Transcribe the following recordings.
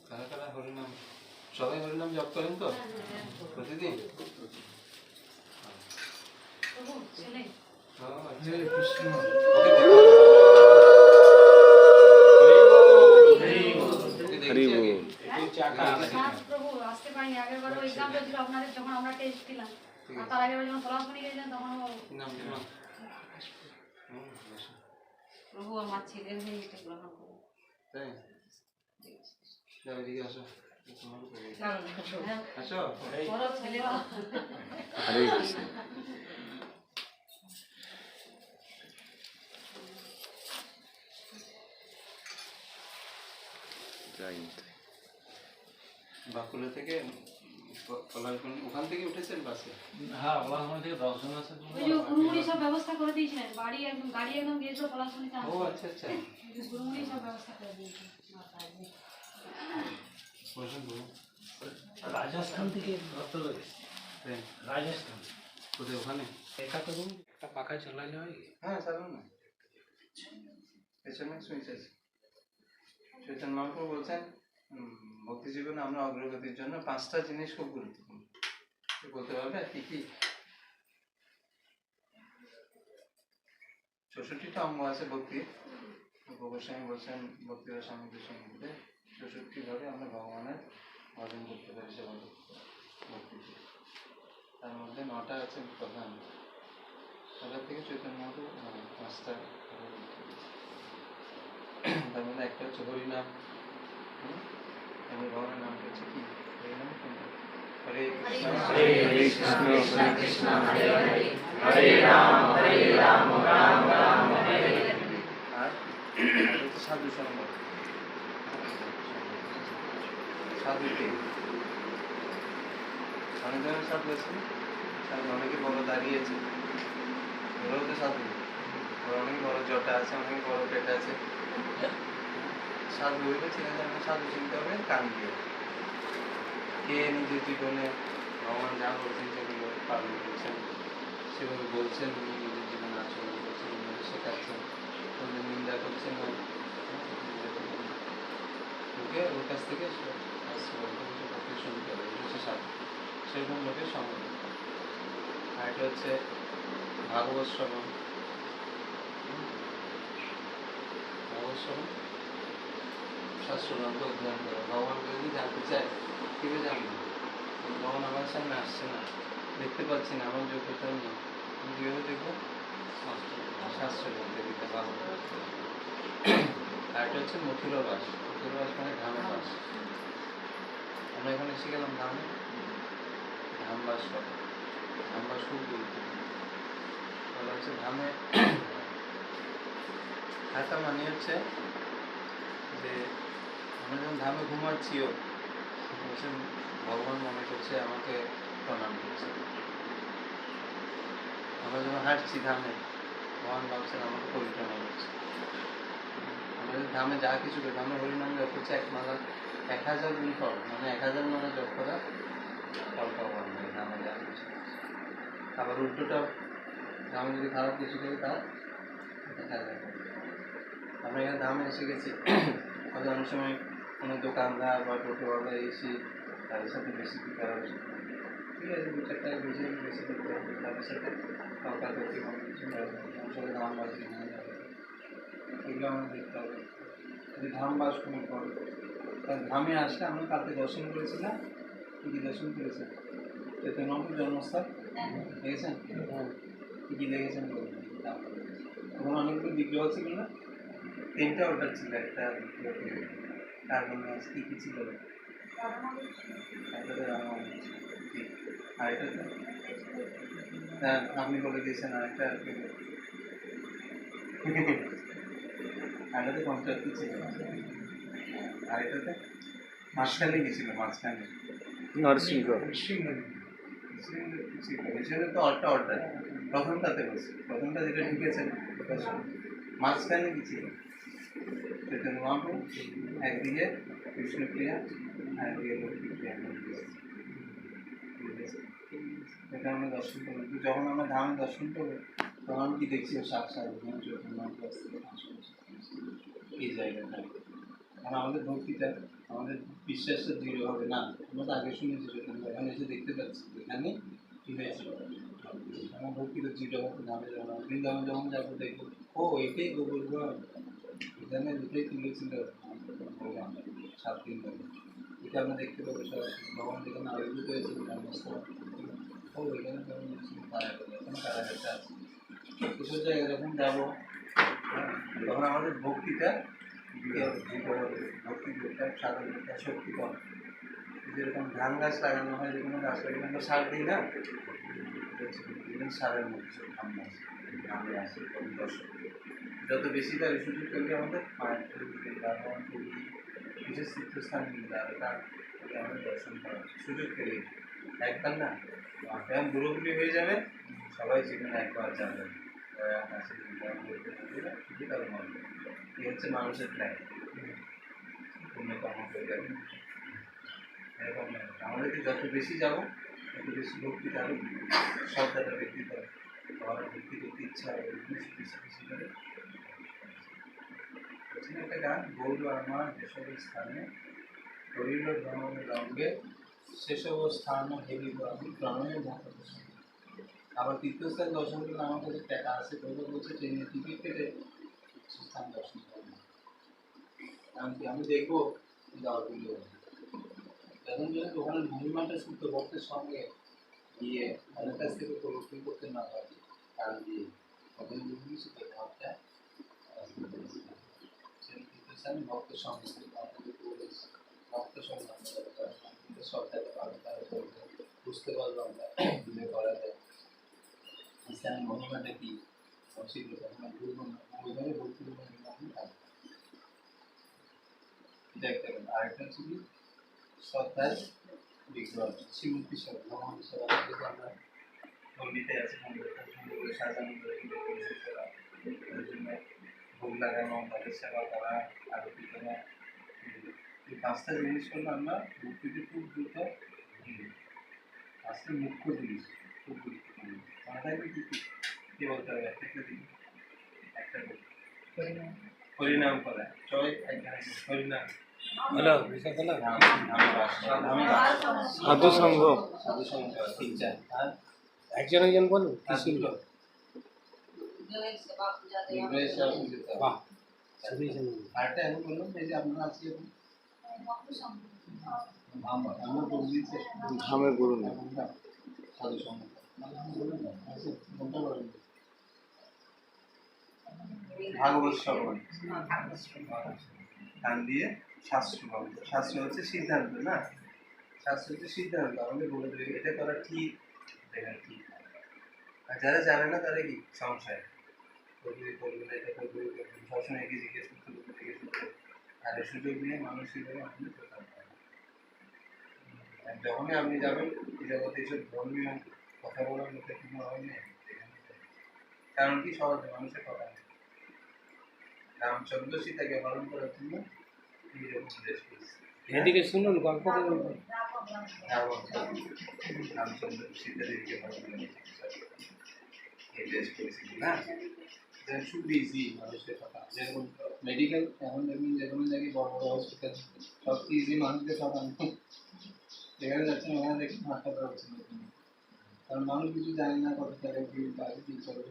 কারা কারা হরিনাম, সবাই হরিনাম জপ করেন তো প্রতিদিন? প্রভু আসতে পারিনি, আগের বারও এক্সাম চলছিল আপনাদের, যখন আমরা টেস্ট দিলাম, আর তার আগের বার যখন পলাশমণি গেছিলেন তখনও প্রভু আমার ছেলের হয়ে এটা গ্রহণ করুন। তাই এদিকে আসো, আসো। বড় ছেলেরা হরে কৃষ্ণ। বাঁকুড়া থেকে ওখান থেকে উঠেছেন বাসে? হ্যাঁ, পলাশমণি থেকে দর্শন আছে। ওই যে গুরুমণি সব ব্যবস্থা করে দিয়েছিলেন, বাড়ি একদম গাড়ি একদম গিয়েছিল পলাশমণিতে। ও আচ্ছা আচ্ছা, গুরুমণি সব ব্যবস্থা করে দিয়েছিলেন। বসুন বলুন। রাজস্থান থেকে ভক্ত রয়েছে। রাজস্থান কোথায়? ওখানে একটা করুন, একটা পাখা চালাইলে হয়। হ্যাঁ চালুন না, পেছনে সুইচ আছে। চৈতন্য মহাপ্রভু বলছেন ভক্তি জীবনে আমরা অগ্রগতির জন্য 5টা জিনিস খুব গুরুত্বপূর্ণ। বলতে পারবে কি কি? 64টা অঙ্গ আছে ভক্তি। গোস্বামী বলছেন ভক্তি সামগ্রী সম্বন্ধে 64 ভাবে আমরা ভগবানের ভজন করতে পারি, সেবা করতে পারি ভক্তি। তার মধ্যে 9টা আছে প্রধান, ওটার থেকে চৈতন্য মহাপ্রভু 5টা। তার মধ্যে একটা হচ্ছে হরিনাম। ভগবানের নামটা হচ্ছে কি? হরিনাম কোনটা? হরে কৃষ্ণ হরে কৃষ্ণ হরে হরে হরে রাম রাম রাম হরে হরে। আর হচ্ছে সাধু সঙ্গ, সাধুকে অনেক ধরনের সাধু আছে। অনেকে বড় দাঁড়িয়েছে, ওরাও তো সাধু। অনেক বড় জটা আছে, অনেক বড় পেট আছে। সাধু হইলে চিনে যাবে, সাধু চিনতে হবে কান দিয়ে। কে নিজের জীবনে ভগবান যা বলছেন সেগুলো পালন করছেন, সেভাবে বলছেন, নিজের জীবনে আচরণ করছেন, শেখাচ্ছেন, ওদের নিন্দা করছেন না, ওকে ওর কাছ থেকে শুরু করে হচ্ছে সাধু। সেরকম লোকের সঙ্গ। আর এটা হচ্ছে ভাগবত শ্রবণ। ভাগবত শ্রবণ শাস্ত্র গ্রন্থ অধ্যয়ন করা। ভগবানকে যদি জানতে চায় কীভাবে জানবো? ভগবান আমার সামনে আসছে না, দেখতে পাচ্ছি না, আমার যোগ্যতা নেই, আমি কীভাবে দেখবো? শাস্ত্র গ্রন্থে দিতে পারবো। আর এটা হচ্ছে মথুরাবাস। মথুরাবাস মানে ধামের বাস। আমরা এখানে এসে গেলাম ধামে, ধামবাস করা। ধামবাস খুব গুরুত্বপূর্ণ। বলা হচ্ছে ধামে থাকা মানে হচ্ছে যে আমরা যখন ধামে ঘুমাচ্ছিও, বলছেন ভগবান মনে করছে আমাকে প্রণাম করছে। আমরা যখন হাঁটছি ধামে, ভগবান ভাবছেন আমাকে পরিক্রমা করছে। আমরা যদি ধামে যা কিছু করি, ধামে হরিনাম জপ করছে 1000 গুণ ফল, মানে 1000 মানে জপ করা ফল পাবো আমরা ধামে যা কিছু। আবার উল্টোটা, ধামে যদি খারাপ কিছু করি তার 1000। আমরা এখানে ধামে এসে গেছি, হয়তো অনেক সময় কোনো দোকানদার বা টোটোওয়ালা এসে তাদের সাথে বেশি কি করা উচিত, ঠিক আছে, 2-4 টাকা বেশি করতে হবে, তাদের সাথে তর্কাতর্কি কোনো কিছু সাথে ধাম বাজি না যাবে, এগুলো আমাদের দেখতে হবে। যদি ধাম বাস কোনো করে, তার ধামে আসলে আমরা কালকে দর্শন করেছিলাম। কী দর্শন করেছেন? চৈতন্য মহাপ্রভুর জন্মস্থান দেখেছেন? কী দেখেছেন বলুন? ওখানে অনেকগুলো বিগ্রহ ছিল না? 3টা অর্ডার ছিল। একটা কার্বন কী কী ছিল? একটাতে রামায়ণ, ঠিক। আর এটাতে হ্যাঁ আপনি বলে দিয়েছেন। আরেকটা আরেকটাতে পঞ্চায়েত ছিল। আর এটাতে মাঝখানে কি ছিল? মাঝখানে নরসিংহ ছিল। এখানে তো অর্ডার প্রথমটাতে বলছি, প্রথমটা যেটা ঢুকেছেন মাঝখানে কি ছিল? চৈতন্য মহাপ্রভু একদিকে কৃষ্ণপ্রিয়া, একদিকে লক্ষ্মীপ্রিয়া। এটা আমরা দর্শন করবো। যখন আমরা ধামে দর্শন করবো তখন কি দেখছি? সাক্ষাৎ চৈতন্য মহাপ্রভু। এই জায়গাটা, কারণ আমাদের ভক্তিটা, আমাদের বিশ্বাসটা দৃঢ় হবে না। আমরা তো আগে শুনেছি, এখন এসে দেখতে পাচ্ছি এখানে কি হয়েছে। আমার ভক্তিটা দৃঢ় হবে, ধামে যাবো, বৃন্দাবন যখন যাবো দেখবো, ও এটাই গোবর্ধন, এখানে দুটোই তুলেছিল ভগবান 7 দিন ধরে। এটা আমরা দেখতে পাবো সরাসরি, ভগবান যেখানে আবির্ভূত হয়েছিল ও এখানে তখন কারাগারে, এখানে কারাগারটা আছে। এসব জায়গায় যখন যাবো, তখন আমাদের ভক্তিটা ভক্তি করতাম, সাধন করতাম, শক্তি কম। যেরকম ধান গাছ লাগানো হয়, যে কোনো গাছ লাগানো আমরা সার দিই না, সারের মধ্যে ধান গাছ আমরা আসি দর্শক, যত বেশি তার সুযোগ করলে আমাদের মায়ের প্রকৃতি বা ভগবান প্রকৃতি বিশেষ তীর্থস্থানগুলি আমাদের দর্শন করার সুযোগ পেলে একবার না এখন পুরোপুরি হয়ে যাবে, সবাই জীবনে একবার যাবে। এই হচ্ছে মানুষের প্ল্যান, পুণ্যকর্ম করে যাবে এরকম। আমাদেরকে যত বেশি যাবো তত বেশি ভক্তি আরও শ্রদ্ধাটা বৃদ্ধি করে, আমার ভক্তি করতে ইচ্ছা হবে, বেশি বেশি বেশি করে। একটা গান, বলব আমার যেসব স্থানে করিল ভ্রমণ রঙ্গে, সেসব স্থান হেরিব আমি প্রণয়ের মতো। আবার তীর্থস্থান দর্শন করলে আমার কাছে টাকা আছে, বলতে বলছে ট্রেনে টিকিট কেটে স্থান দর্শন করবো, কারণ কি আমি দেখবো যাওয়াগুলো যখন যদি ওখানে মহিমাটা শুদ্ধ ভক্তের সঙ্গে গিয়ে তাদের কাছ থেকে প্রবর্তন করতে না পারি, কারণ কি ওদের শুদ্ধ ভাবটা আমি ভক্তের সঙ্গে ভক্তের সঙ্গে সরকারে পাবে, তারা বুঝতে পারবো আমরা দিলে করা যায় ইসলামের মহিমাটা কি, সেগুলো তখন ভুলবো না, ওইভাবে ভক্তি মহিমা আমি থাকবো। এটা একটা ব্যাপার। আরেকটা হচ্ছে কি শ্রদ্ধার বিগ্রহ, শ্রীমূর্তি সব ভগবান সেবা করতে আমরা মন্দিরে আছে, মন্দিরটা সুন্দর করে সাজানো করে ওই জন্য ভোগ লাগানো, তাদের সেবা করা, আরতি করা, এই 5টা জিনিস করলে আমরা ভক্তিতে খুব দ্রুত, 5টা মুখ্য জিনিস খুব গুরুত্বপূর্ণ। মাথায় কি কি বলতে হবে, একটা দিন একটা হরিনাম করা, সবাই হরিনাম, হ্যালো বিষয় বলো। সাধু সঙ্গ, সাধু সঙ্গ 3-4, আর একজন একজন বলুন কি আর শুনলো। বিগ্রহের সেবা পুজো করা। বাহ, শুনি শুনি। আরেকটা এখন বললাম এই যে আপনারা আজকে আমরা বলে দিচ্ছি ধামে গুরু নেই। সাধু সঙ্গ ভাগবত শ্রবণ, কান দিয়ে শাস্ত্র বলতে, শাস্ত্র হচ্ছে সিদ্ধান্ত না, শাস্ত্র হচ্ছে সিদ্ধান্ত আমাদের বলে দেবে এটা করা ঠিক, এটা ঠিক। আর যারা জানে না তারা কি সংশয় করবে, করবে না, এটা করবে, সবসময় একে জিজ্ঞেস করতে করতে জিজ্ঞেস করতে, আর এই সুযোগ নিয়ে মানসিকভাবে আপনি প্রচার করেন। যখনই আপনি যাবেন এই জগতে এইসব ধর্মীয় কথা বলার মধ্যে কোনো হয় না, কারণ কি সহজে মানুষের কথা নেই। রামচন্দ্র সীতাকে হরণ করার জন্য এইরকম দেশ করেছে। এদিকে শুনুন গল্প করুন। রামচন্দ্র সীতাদেরকে হরণ করে এই দেশ করেছিল না, খুব ইজি মানুষের কথা। যেরকম মেডিকেল এখন দেখুন যে কোনো জায়গায় বড় বড় হসপিটাল সব ইজি মানুষদের কথা নেই, যেখানে যাচ্ছেন ওখানে দেখি হাসপাতাল হচ্ছে, কারণ মানুষ কিছু জানে না কত টাকা কি পাবে কি করবে,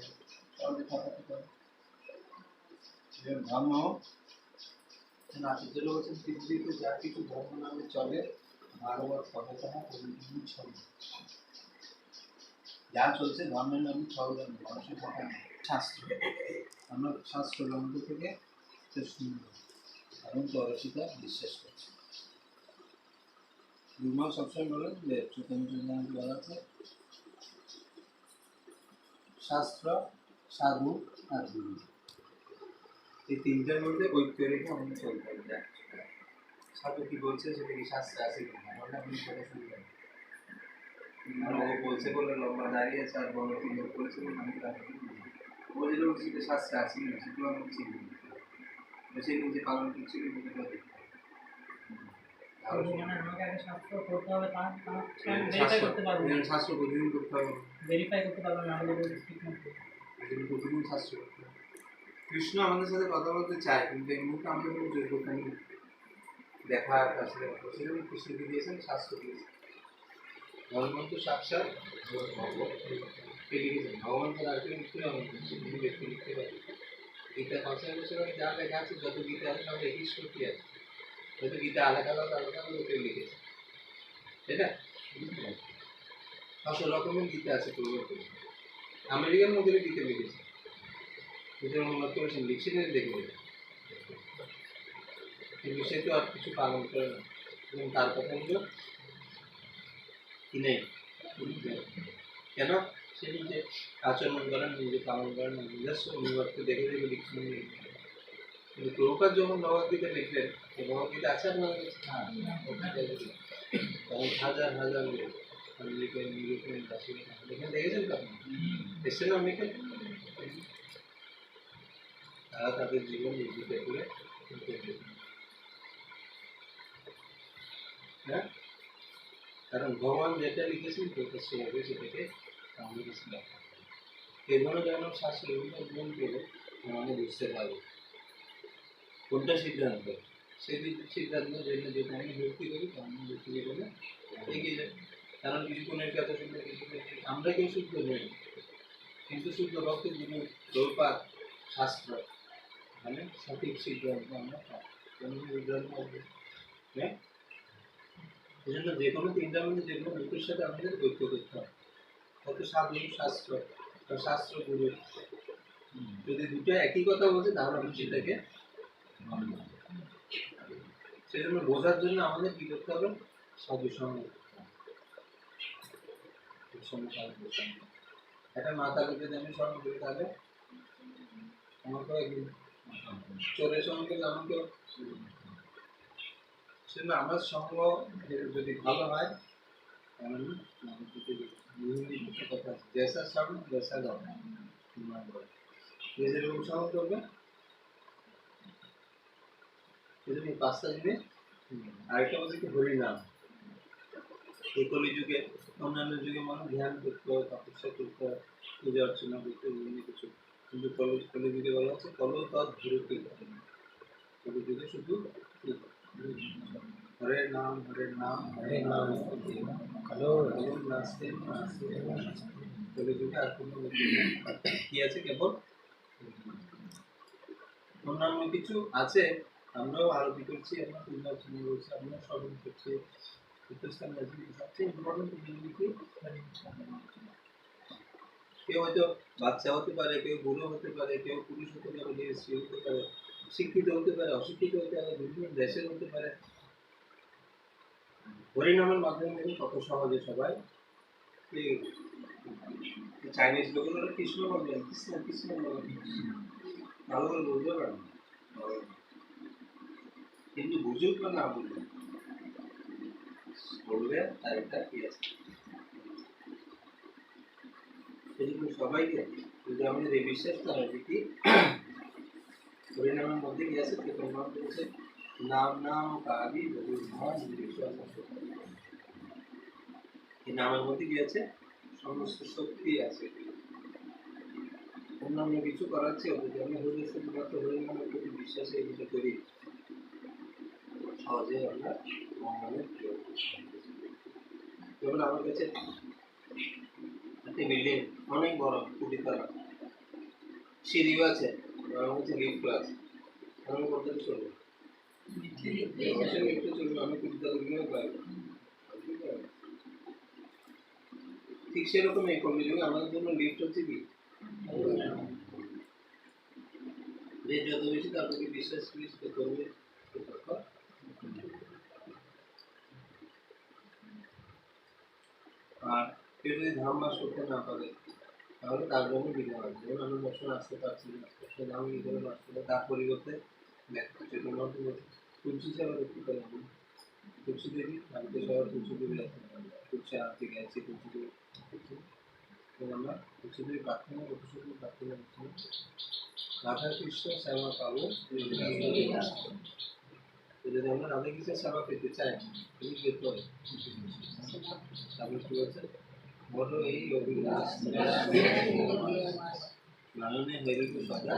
সবাই ঠকাতে পারে। ধর্ম আচার্য বলছেন পৃথিবীতে যা কিছু ধর্ম নামে চলে ভাগবত কথা তাহা প্রতিদিন চলে, যা চলছে ধর্মের নামে চলবে না, মানুষের কথা নেই। শাস্ত্র, আমরা শাস্ত্র গ্রন্থ থেকে সুন্দর এবং চরসিতা বিশ্বাস করছি। গুরুমা সবসময় বলেন যে চৈতন্য চৈতন্য বলাতে শাস্ত্র, সাধু আর গুরু, এই 3টার মধ্যে ঐক্য রেখে আমাদের চলতে হবে। সাধু কি বলছে সেটা কি শাস্ত্রে আছে কিনা, আমরা আপনি সেটা শুনবেন। ও বলছে বলে লম্বা দাঁড়িয়ে আছে, আর বড় কি লোক বলেছে বলে আমি দাঁড়িয়ে বলছিল সেটা শাস্ত্রে আছে কিনা সেগুলো আমি চিনি, সেই নিজে পালন করছি কি বুঝতে পারি। শাস্ত্র প্রতিদিন করতে হবে, প্রতিদিন শাস্ত্র করতে হবে। কৃষ্ণ আমাদের সাথে কথা বলতে চায়, কিন্তু এই মুহূর্তে আমরা কোনো যোগ্যতা নেই দেখা আসলে সেরকম কৃষ্ণকে দিয়েছেন, শাস্ত্র দিয়েছেন। ধর্মন্ত সাক্ষাৎ কে লিখেছেন? ভগবান তার আর কেউ লিখতে হবে না, তিনি ব্যক্তি লিখতে পারে। গীতা ৫০০ বছর আগে যা লেখা আছে, যত গীতা আছে সব একই শ্লোকই আছে, হয়তো গীতা আলাদা আলাদা আলাদা আলাদা কেউ লিখেছে, তাই না? ৬০০ রকমের গীতা আছে পূর্বপুরুষ। আমেরিকার মধ্যে গীতা লিখেছে, গীতার অনুবাদ করেছেন, লিখছিলেন, দেখবেন। কিন্তু সে তো আর কিছু পালন করে না, এবং তার কথাগুলো কি নেই। কেন? সে নিজে আচরণ করেন, নিজে পালন করেন, নিজস্ব অনুবাদকে দেখে দেখে লিখছেন। কিন্তু প্রভুপাদ যখন ভগবদ্গীতা লিখলেন, ভগবদ্গীতা আছে আপনাদের কাছে? তখন হাজার হাজার লোক লিখেন, লিখেন, লিখেন, দেখেছেন তো আপনি? এসছেন না অনেকে? তারা তাদের জীবন নির্মিত করে হ্যাঁ, কারণ ভগবান যেটা লিখেছেন প্রকাশ্য হবে সেটাকে আমাদের কাছে লেখা। এগুলো যেন শাস্ত্র অধ্যয়ন করে আমাদের বুঝতে পারবে কোনটা সিদ্ধান্ত। সেই সিদ্ধান্ত যেটা আমি ভক্তি করি, আমি ভক্তি জীবনে এগিয়ে যাই। কারণ কিছুক্ষণের কথা শুনলে আমরা কেউ শুদ্ধ নই, কিন্তু শুদ্ধ ভক্তের যিনি প্রভুপাদ শাস্ত্র মানে সঠিক সিদ্ধান্ত আমরা পাই। সিদ্ধান্ত হবে হ্যাঁ, এই জন্য যে কোনো তিনটার মধ্যে যে কোনো দুটোর সাথে আমাদের ঐক্য করতে হবে। কত সাধু শাস্ত্র বা শাস্ত্র গুরু যদি দুটো একই কথা বলছে, তাহলে আমি সেটাকে সেজন্য বোঝার জন্য আমাদের কি করতে হবে? সাধু সঙ্গ। একটা মাতাকে যদি আমি স্মরণ করি, তাহলে আমাকে একদিন চোরের সঙ্গে গেলে আমাকে সেজন্য আমার সঙ্গ যদি ভালো হয়, কথা জেসা সঙ্গ জেসা গাও, যে যেরকম সঙ্গ করবে সেজন্য 5টা জিনিস। আরেকটা বলছে কি হরিনাম। এই কলিযুগে অন্যান্য যুগে মানুষ ধ্যান করতে হয়, তপস্যা করতে হয়, পূজা অর্চনা করতে বিভিন্ন কিছু, কিন্তু কলিযুগে বলা হচ্ছে কলো তৎ ধরতে। কলিযুগে শুধু হরে নাম হরে নাম হরে নাম হ্যালো নাচতে নাচতে। কলিযুগে আর কোনো কি আছে? কেবল অন্যান্য কিছু আছে, আমরাও আরতি করছি, আমরা পূজা অর্চনা করছি, আমরা স্মরণ করছি, কেউ হয়তো বাচ্চা হতে পারে, কেউ বুড়ো হতে পারে, কেউ পুরুষ হতে পারে, কেউ স্ত্রী হতে পারে, শিক্ষিত হতে পারে, অশিক্ষিত হতে পারে, বিভিন্ন দেশের হতে পারে। হরিনামের মাধ্যমে কত সহজে সবাই চাইনিজ লোকেরা কৃষ্ণ বলবেন, কৃষ্ণ কৃষ্ণ বলবেন, ভালো করে বুঝতে পারেন, কিন্তু বুঝুক বা না বুঝুক বলবে তার একটা কি আছে। সেজন্য সবাইকে যদি আমাদের এই বিশ্বাসটা হয় যে কি হরিনামের মধ্যে কি আছে, প্রমাণ করেছে নাম নাম কাদি বহুধান বিশ্বাস আছে। এই নামের মধ্যে কি আছে? সমস্ত শক্তি আছে। অন্যান্য কিছু করাচ্ছে, যদি আমি শুধুমাত্র হরিনামের প্রতি বিশ্বাসে এগুলো করি, সহজে আমরা মঙ্গলের যেমন আমার কাছে একটি বিল্ডিং অনেক বড়, কোটিতলা, সিঁড়িও আছে, আমার কাছে লিফটও আছে, আমি বলতে চলবো চলবো, আমি কোটিতলা কিভাবে পাইব? ঠিক সেরকম এই কর্মযোগে আমাদের জন্য লিফট হচ্ছে কি, যে যত বেশি তার প্রতি বিশ্বাস করবে। আর কেউ যদি ধাম বাস করতে না পারে, তাহলে তার জন্য বিঘ্ন আছে। যেমন আমি বছর আসতে পারছি না, ধাম কি করে বাস করবো? তার পরিবর্তে তুলসী সেবা করতে পারি। আমি তুলসী দেবী বাড়িতে সবার তুলসী দেবী আছে, তুলসী আনতে গেছি, তুলসী দেবী আমরা তুলসী দেবী প্রার্থনা করতে শুধু প্রার্থনা করছি, রাধা কৃষ্ণ সেবা পাবো। যদি আমরা রাধা কৃষ্ণের সেবা পেতে চাই, তুমি পেতে হবে। তারপর কি বলছে? বলো এই অভিলাষ লালনে হেরিকে সদা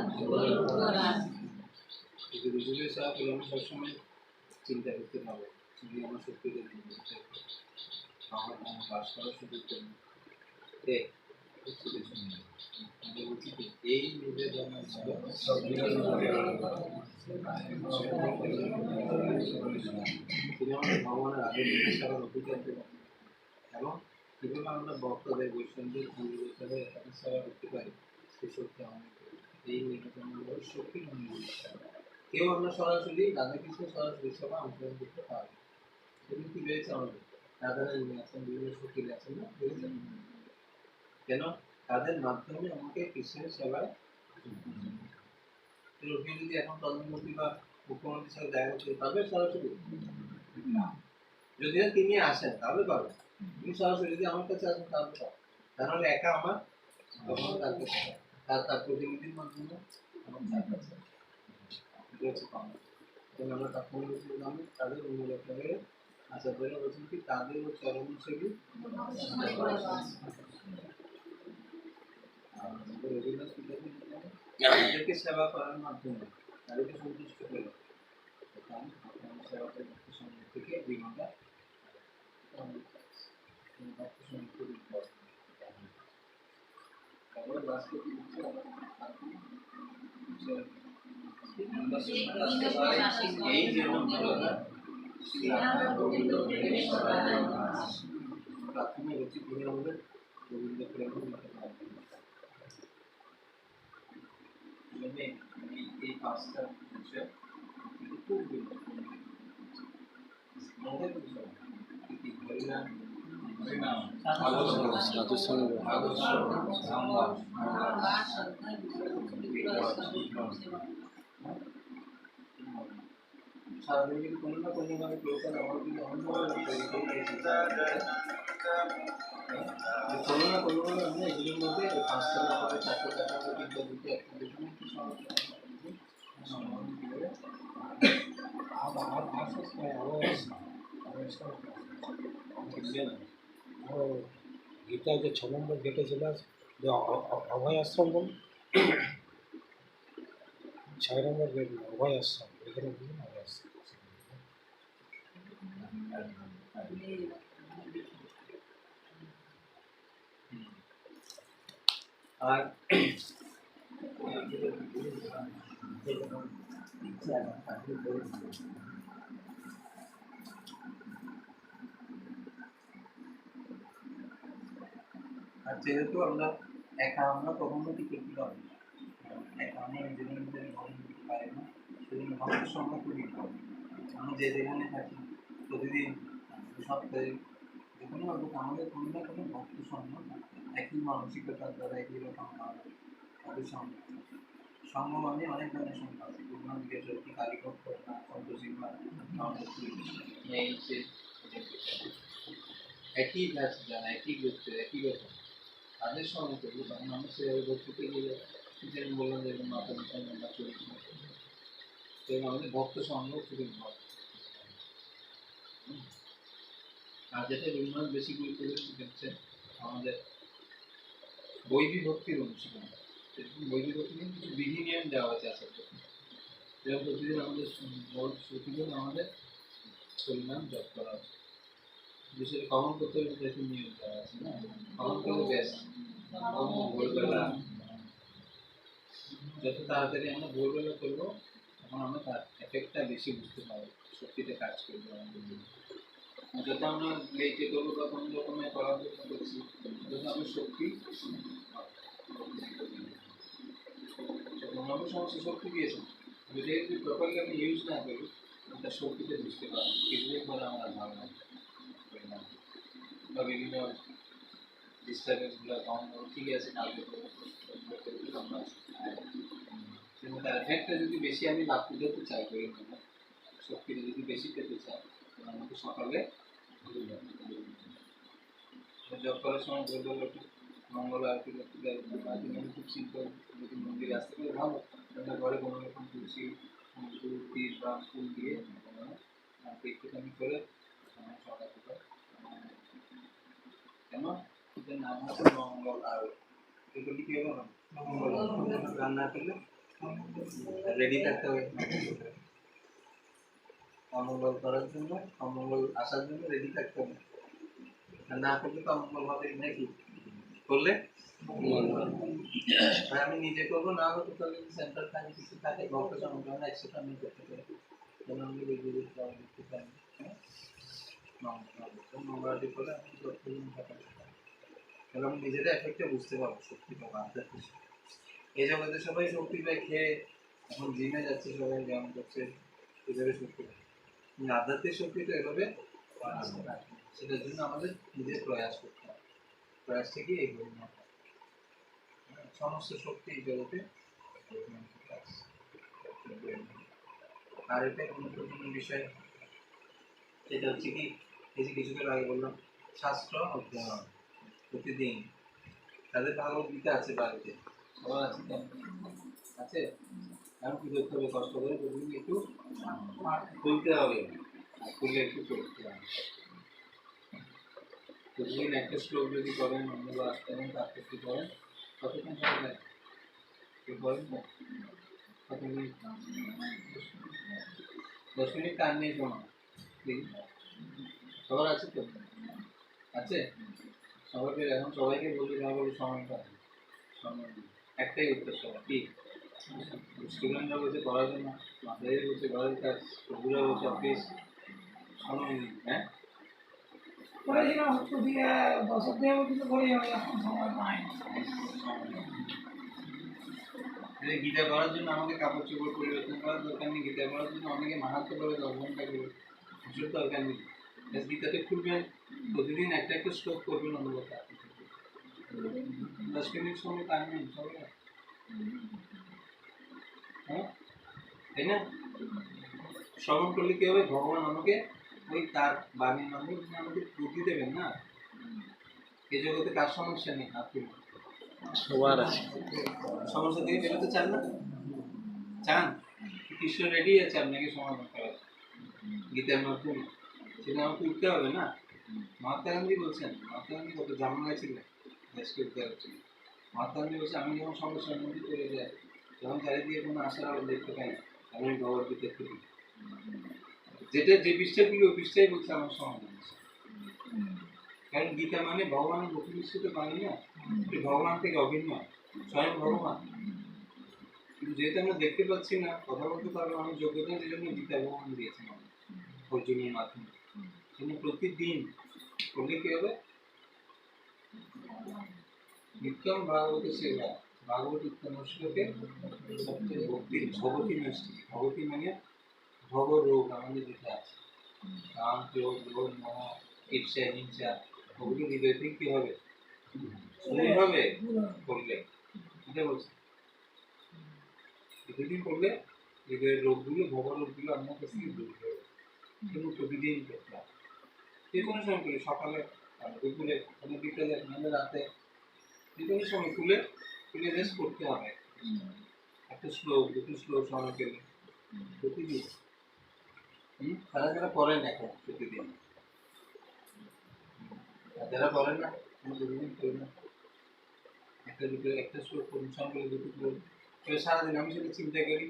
যদি রুজুকে সেবা করি আমি সবসময় চিন্তা করতে পারবো যদি আমার শক্তিকে আমার আমার কাজ করার সুযোগ দেবেন এই নিবেদনের তিনি আমাদের ভগবানের আগে সারা অভিজ্ঞতা দেবেন এবং কীভাবে আমরা ভক্তদের বৈষ্ণবদের পূর্বদের এত সেবা করতে পারি সেই শক্তি আমাদের এই নিবেদনের শক্তি কেউ আমরা সরাসরি রাধাকৃষ্ণ সরাসরি সেবা অংশগ্রহণ করতে পারি সেটা কি রয়েছে আমাদের রাধারানী আছেন বিভিন্ন শক্তি আছেন না বুঝেছেন কেন তাদের মাধ্যমে আমাকে কৃষ্ণের সেবায় রোগী যদি এখন প্রধানমন্ত্রী বা মুখ্যমন্ত্রীর সাথে দেখা করতে পারবে সরাসরি যদি তিনি আসেন তাহলে পাবে তিনি সরাসরি যদি আমার কাছে আসেন তাহলে পাবে তাহলে একা আমার কখনো তার কাছে তার প্রতিনিধির মাধ্যমে আমার তার কাছে আমরা তখন তাদের অনুরোধ করে আশা করে বলছেন কি তাদের চরম সেবী তাদেরকে সেবা করার মাধ্যমে তাদেরকে সন্তুষ্ট করে সেবা করে সঙ্গে থেকে বিঘ্নটা এই যে প্রাথমিক রচিত আমাদের গোবিন্দ প্রেম এই পাঁচটা বিষয় খুব গুরুত্বপূর্ণ মনে বিষয় কি হরিনাম সাধুসঙ্গ সারাদিন যদি কোনো না কোনোভাবে কেউ তার আমার যদি অন্যভাবে কোনো না কোনোভাবে আমরা এগুলির মধ্যে পাঁচটা ব্যাপারে চারটে ব্যাপারে বিদ্যা দিতে একটা দেখুন একটু গীতা যে 6 নম্বর গেটে চলে আসে অভয় আশ্রম বল 6 নম্বর গেট অভয় আশ্রম এখানে বুঝুন অভয় আশ্রম আর যেহেতু আমরা একা আমরা কখনো কি করতে পারবো না একা আমরা নিজেদের মধ্যে গ্রহণ করতে পারি না সেজন্য ভক্তের সংখ্যা খুবই কম আমরা যে যেখানে থাকি প্রতিদিন সপ্তাহে যে কোনো আমাদের কোনো না কোনো ভক্ত সংখ্যা একই মানসিকতার দ্বারা একই রকম তাদের সংখ্যা সঙ্গ মানে অনেক ধরনের সংখ্যা আছে পূর্ণ দিকে চলতি কালীপক্ষ সন্তোষিমা একই গাছ যারা একই গোত্রের একই রকম তাদের সঙ্গে করবো তখন আমরা সেভাবে ভক্তিতে গেলে যেমন বললাম যে মাতা পিতা আমরা চলছি এবং আমাদের ভক্ত সঙ্গ খুবই ভালো আর যেটা রবীন্দ্রনাথ বেশি গুরুত্ব দিচ্ছে হচ্ছে আমাদের বৈদিক ভক্তির অনুশীলন বৈদিক ভক্তি কিছু বিধি নিয়ম দেওয়া আছে আসার জন্য যেমন প্রতিদিন আমাদের প্রতিদিন আমাদের পরিমাণ জপ করা আছে বিশেষ কমন করতে হলে যেহেতু নিয়ম দেওয়া আছে না কমন করলে বেশ ভোরবেলা যত তাড়াতাড়ি আমরা ভোরবেলা করবো তখন আমরা তার এফেক্টটা বেশি বুঝতে পারবো শক্তিতে কাজ করবো যত আমরা লেটে করবো বা কোনো রকমের পরামর্শ করছি যত আমরা শক্তি মনোর সমস্ত শক্তি দিয়েছে যদি প্রপারলি আমি ইউজ না করি তার শক্তিতে বুঝতে পারবো কিছুদিন পরে আমার ভালো লাগে বা বিভিন্ন ডিস্টার্বেন্সগুলো কম ঠিক আছে কালকে আমরা কিন্তু তার এফেক্টটা যদি বেশি আমি লাভ করতে চাই করি না শক্তিটা যদি বেশি পেতে চাই তাহলে আমাকে সকালে জব করার সময় ভোরবেলা একটু মঙ্গল আরতি করতে যাই খুব সিম্পল যদি মন্দিরে আসতে পারে ভালো আমরা ঘরে কোনো রকম তুলসী তীর বা ফুল দিয়ে একটুখানি করে সকাল সকাল কেন এটার নাম হচ্ছে মঙ্গল আরতি এগুলি কী হবে গান না করলে রেডি থাকতে হবে অমঙ্গল করার জন্য, অমঙ্গল আসার জন্য রেডি থাকতে হবে। আর না করলে তো অমঙ্গল হবে নাকি? করলে আর আমি নিজে করবো, না হলে তো সেন্টার থাকে কিছু থাকে ভক্ত সংগ্রহ একসাথে আমি করতে পারি। যেন আমি রেগুলার করতে পারি। মঙ্গলাটি করে আমি তাহলে আমি নিজেদের এফেক্টটা বুঝতে পারবো সত্যি পাবো আধ্যাত্মিক। এই জগতে সবাই শক্তি পায় খেয়ে, এখন জিমে যাচ্ছে সবাই, ব্যায়াম করছে, এভাবে শক্তি পায়। কিন্তু আধ্যাত্মিক শক্তি তো এভাবে আসতে পারে না। সেটার জন্য আমাদের নিজের প্রয়াস করতে হবে। প্রয়াস থেকে এগোনো হয়। সমস্ত শক্তি এই জগতে। আর এটা গুরুত্বপূর্ণ বিষয়, সেটা হচ্ছে কি, এই যে কিছুক্ষণ আগে বললাম শাস্ত্র অধ্যয়ন প্রতিদিন। তাদের ভাগবত গীতা আছে বাড়িতে, সবার আছে আছে। এখন কি করতে হবে, কষ্ট করে প্রতিদিন একটু খুলতে হবে, খুলে একটু পড়তে হবে। প্রতিদিন একটা শ্লোক যদি করেন, অন্য আসতে এবং তার ক্ষেত্রে করেন, কতক্ষণ সময় লাগে? কেউ করেন না? কত মিনিট? 10 মিনিট টান নেই শোনো, সবার আছে তো? আছে সবাইকে, এখন সবাইকে বলতে না বলে সময় পাবে, সময় নেই। একটাই উত্তর সবার কি, স্টুডেন্টরা বলছে পড়াশোনা, মাথায় বলছে ঘরের কাজ, সবগুলো বলছে অফিস, সময় নেই। হ্যাঁ করেছিলাম ওদিকে 10 দিনের কিছু করে যাবে, এখন সময় পাই না। গীতা পড়ার জন্য আমাকে কাপড় চোপড় পরিবর্তন করার দরকার নেই। গীতা পড়ার জন্য অনেকে মাহাত্ম করে 10 ঘন্টা করে, কিছু দরকার নেই। গীতাতে খুলবেন, প্রতিদিন একটা একটা শ্লোক করবেন, অনুভব 10 মিনিট সময় টাইম নেই সবাই। হ্যাঁ তাই না? শ্রবণ করলে কি হবে, ভগবান আমাকে ওই তার বাণীর মাধ্যমে আমাকে বুদ্ধি দেবেন না। এই জগতে কার সমস্যা নেই, আপনি সবার আছে। সমস্যা থেকে বেরোতে চান না? চান? ঈশ্বর রেডি আছে আপনাকে সমাধান করার গীতার মাধ্যমে। সেটা আমাকে উঠতে হবে না। মহাত্মা গান্ধী বলছেন, মহাত্মা গান্ধী কত জামানায় ছিলেন, দেশকে উদ্ধার হচ্ছিল। মহাত্মা গান্ধী বলছে, আমি যখন সমস্যার মধ্যে চলে যাই, যখন চারিদিকে কোনো আশার আলো দেখতে পাই না, আমি ভগবদ্গীতা খুলি, যেটা যে পৃষ্ঠাগুলো ওই পৃষ্ঠাই বলছে আমার সমাধান আছে। কারণ গীতা মানে ভগবানের মুখে নিশ্চিত বাণী না, ভগবান থেকে অভিন্ন, স্বয়ং ভগবান। কিন্তু যেহেতু আমরা দেখতে পাচ্ছি না, কথা বলতে পারবো আমার যোগ্যতা, যে জন্য গীতা ভগবান দিয়েছেন অর্জুনের মাধ্যমে। কিন্তু প্রতিদিন করলে কি হবে, নিত্যম ভাগবত সেবা, ভাগবত উত্তম শ্লোকে সবচেয়ে ভক্তি, ভগবতী মিষ্টি। ভগবতী মানে ভব রোগ আমাদের যেটা আছে, কাম ক্রোধ লোভ মোহ ঈর্ষা হিংসা, ওগুলো হৃদয় থেকে কি হবে, দূর হবে করলে। এটা বলছে প্রতিদিন করলে হৃদয়ের রোগগুলো, ভব রোগগুলো আপনার কাছ থেকে দূর হবে। কিন্তু প্রতিদিন করতে হবে, যে কোনো সময় করি, সকালে, দুপুরে, বিকেলে, নাহলে রাতে, যে কোনো সময় খুলে রেস্ট করতে হবে। একটা শ্লোক, দুটো শ্লোক সময় পেলে প্রতিদিন। তারা যারা পড়েন এখন প্রতিদিন, আর যারা পড়েন না প্রতিদিন করি না, একটা দুটো, একটা শ্লোক করুন, সকালে দুটো করুন। এবার সারাদিন আমি সেটা চিন্তা করি,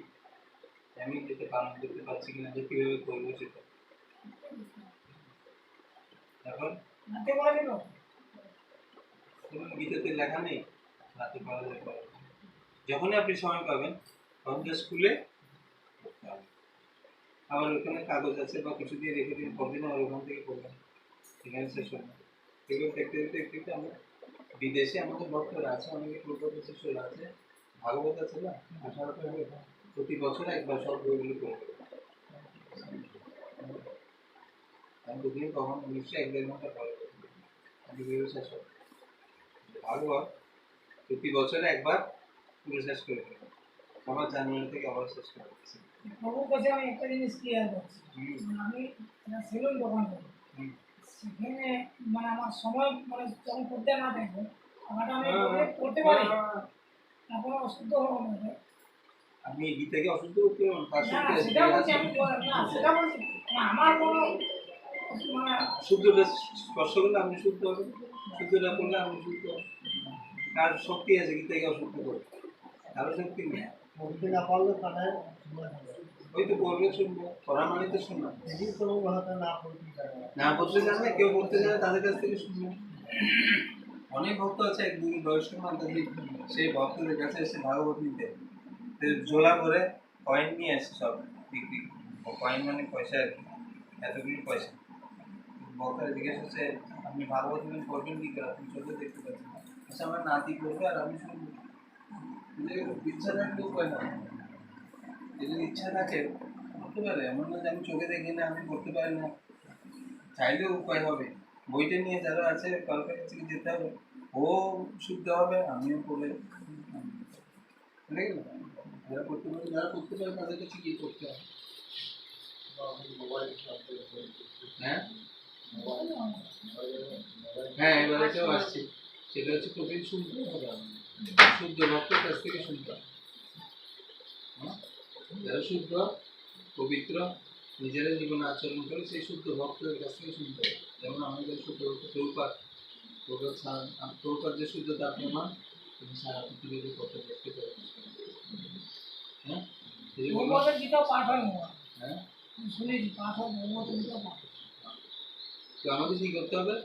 আমি যেটা পালন করতে পারছি কিনা, যে কীভাবে করবো সেটা। তারপর গীতাতে লেখা নেই রাতে পড়া যায়, যখনই আপনি সময় পাবেন তখন স্কুলে আবার ওখানে কাগজ আছে বা কিছু দিয়ে রেখে দিন, পরদিন আবার ওখান থেকে পড়বেন, এখানে শেষ হবে। এগুলো দেখতে দেখতে দেখতে দেখতে আমরা বিদেশে আমাদের ভক্তরা আছে, অনেকে কলকাতা শিষ্যরা আছে, ভাগবত আছে না, 18টা হবে, প্রতি বছর একবার সব বইগুলো পড়বে। আমি দুদিন কখন নিশ্চয়ই 1-1.5 ঘন্টা পড়ে আমি ভিডিও শেষ হবে। ভাগবত প্রতি বছরে একবার পুরো শেষ করে দেবো, আবার জানুয়ারি থেকে আবার শেষ করে দিচ্ছি। বাবুর কাছে আমি একটা জিনিস ক্লিয়ার করছি, আমি সেলুন দোকান করি, সেখানে মানে আমার সময় মানে যখন করতে না থাকবে, আমাকে আমি করতে পারি, এখন অসুস্থ হবো না। আপনি গীতাকে অশুদ্ধ করতে পারবেন, তার না সাথে সেটা বলছি আমি, না সেটা বলছি না, আমার কোনো মানে শুদ্ধটা স্পর্শ করলে আপনি শুদ্ধ হবেন, শুদ্ধটা করলে আপনি শুদ্ধ হবেন। কার শক্তি আছে কি থেকে অশক্তি করে? কারো শক্তি নেই। করতে না পারলে কাটায় ওই তো করবে শুনবো, করা মানে তো শোনা। যদি কোনো ভাষা না করতে চায় না করতে জানে, কেউ করতে জানে তাদের কাছ থেকে শুনবো। অনেক ভক্ত আছে, এক দুই বয়স্ক মাতাজি সেই ভক্তদের কাছে এসে ভাগবত নিতে ঝোলা করে কয়েন নিয়ে আসে, সব বিক্রি। কয়েন মানে পয়সা আর কি, এতগুলি পয়সা। ভক্তরা জিজ্ঞেস করছে আপনি ভাগবত নিয়ে করবেন কি করে, আপনি চোখে দেখতে পাচ্ছেন? আচ্ছা আমার নাতি করবে আর আমি শুনবো। ইচ্ছা থাকলে উপায় না, যদি ইচ্ছা থাকে করতে পারে। এমন না যে আমি চোখে দেখি না আমি করতে পারি না, চাইলেও উপায় হবে। বইটা নিয়ে যারা আছে কালকে কাছে যেতে হবে, ও শুদ্ধ হবে, আমিও করে। যারা করতে পারে, যারা করতে পারে তাদের কাছে কি করতে হবে? হ্যাঁ হ্যাঁ, এবার এটাও আসছে, সেটা হচ্ছে প্রবীণ শুনতে হবে, শুদ্ধ ভক্তের কাছ থেকে শুনতে হবে। যারা শুদ্ধ পবিত্র নিজেরা জীবনে আচরণ করে সেই শুদ্ধ ভক্তদের কাছ থেকে শুনতে হবে। যেমন আমাদের শুদ্ধ ভক্ত প্রভুপাদ যে শুদ্ধতার প্রমাণ তিনি সারা পৃথিবীতে কত দেখতে পারেন। হ্যাঁ ভগবতের গীতা পাঠ হয় না। হ্যাঁ, আমি শুনেছি পাঠ হয়, ভগবতের গীতা পাঠ। তো আমাদের কি করতে হবে?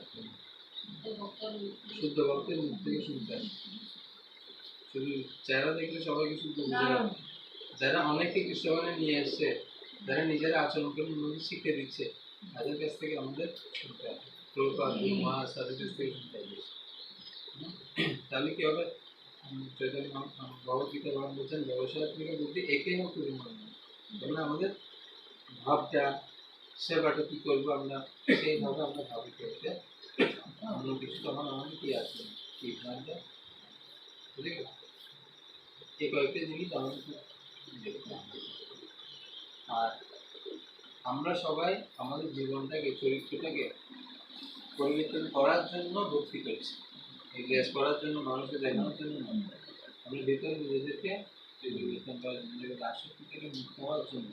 শুদ্ধ ভক্তের মুখ থেকে শুনতে হবে। শুধু চেহারা দেখলে সবাইকে শুদ্ধ বুঝে যাবে। যারা অনেককে কৃষ্ণবানে নিয়ে এসছে, যারা নিজেরা আচরণ করে অন্যদের শিক্ষা দিচ্ছে, তাদের কাছ থেকে আমাদের শুনতে হবে। প্রভুপাদ মহারাজ তাদের কাছ থেকে শুনতে হবে। তাহলে কি হবে? চৈতন্য ভগবদ্গীতা ভগবান বলছেন ব্যবসায়িক বুদ্ধি একেই হোক তুমি মনে হয়। যেমন আমাদের ভাবটা সেবাটা কি করবো আমরা, সেইভাবে আমরা ভাবি করতে অন্য কিছু তখন আমাদের কি আছে কি ভাবটা, বুঝে গেল? এই কয়েকটা জিনিস আমাদের দেখতে হবে। আর আমরা সবাই আমাদের জীবনটাকে, চরিত্রটাকে পরিবর্তন করার জন্য ভক্তি করছি। এই গ্যাস করার জন্য, মানুষকে দেখানোর জন্য নয়। আমরা ভেতরে নিজেদেরকে পরিবর্তন করার জন্য, নিজেদের আসক্তি থেকে মুক্ত হওয়ার জন্য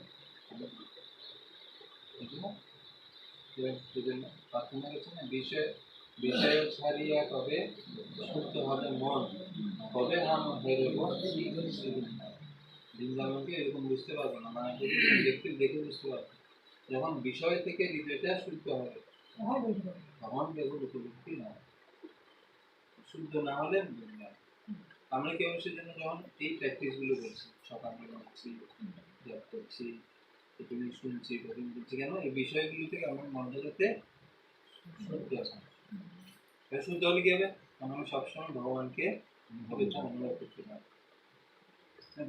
সেজন্য প্রার্থনা করছে না, বিষয় ছাড়িয়া কবে শুদ্ধ হবে মন, কবে হাম হেরব বৃন্দাবনকে এরকম বুঝতে পারবো না, মানে দেখতে দেখে বুঝতে পারবো। যখন বিষয় থেকে হৃদয়টা শুদ্ধ হবে তখন দেখো উপলব্ধি না, শুদ্ধ না হলে আমরা কেউ সেজন্য যখন এই প্র্যাকটিস গুলো করছি, সকালবেলা উঠছি, জপ করছি, তুমি শুনছি, প্রথম বলছি, কেন এই বিষয়গুলো থেকে আমার মনটা যাতে শুদ্ধ আছে। শুদ্ধ হলে কি হবে? আমরা সবসময় ভগবানকে অনুভব করতে পারি।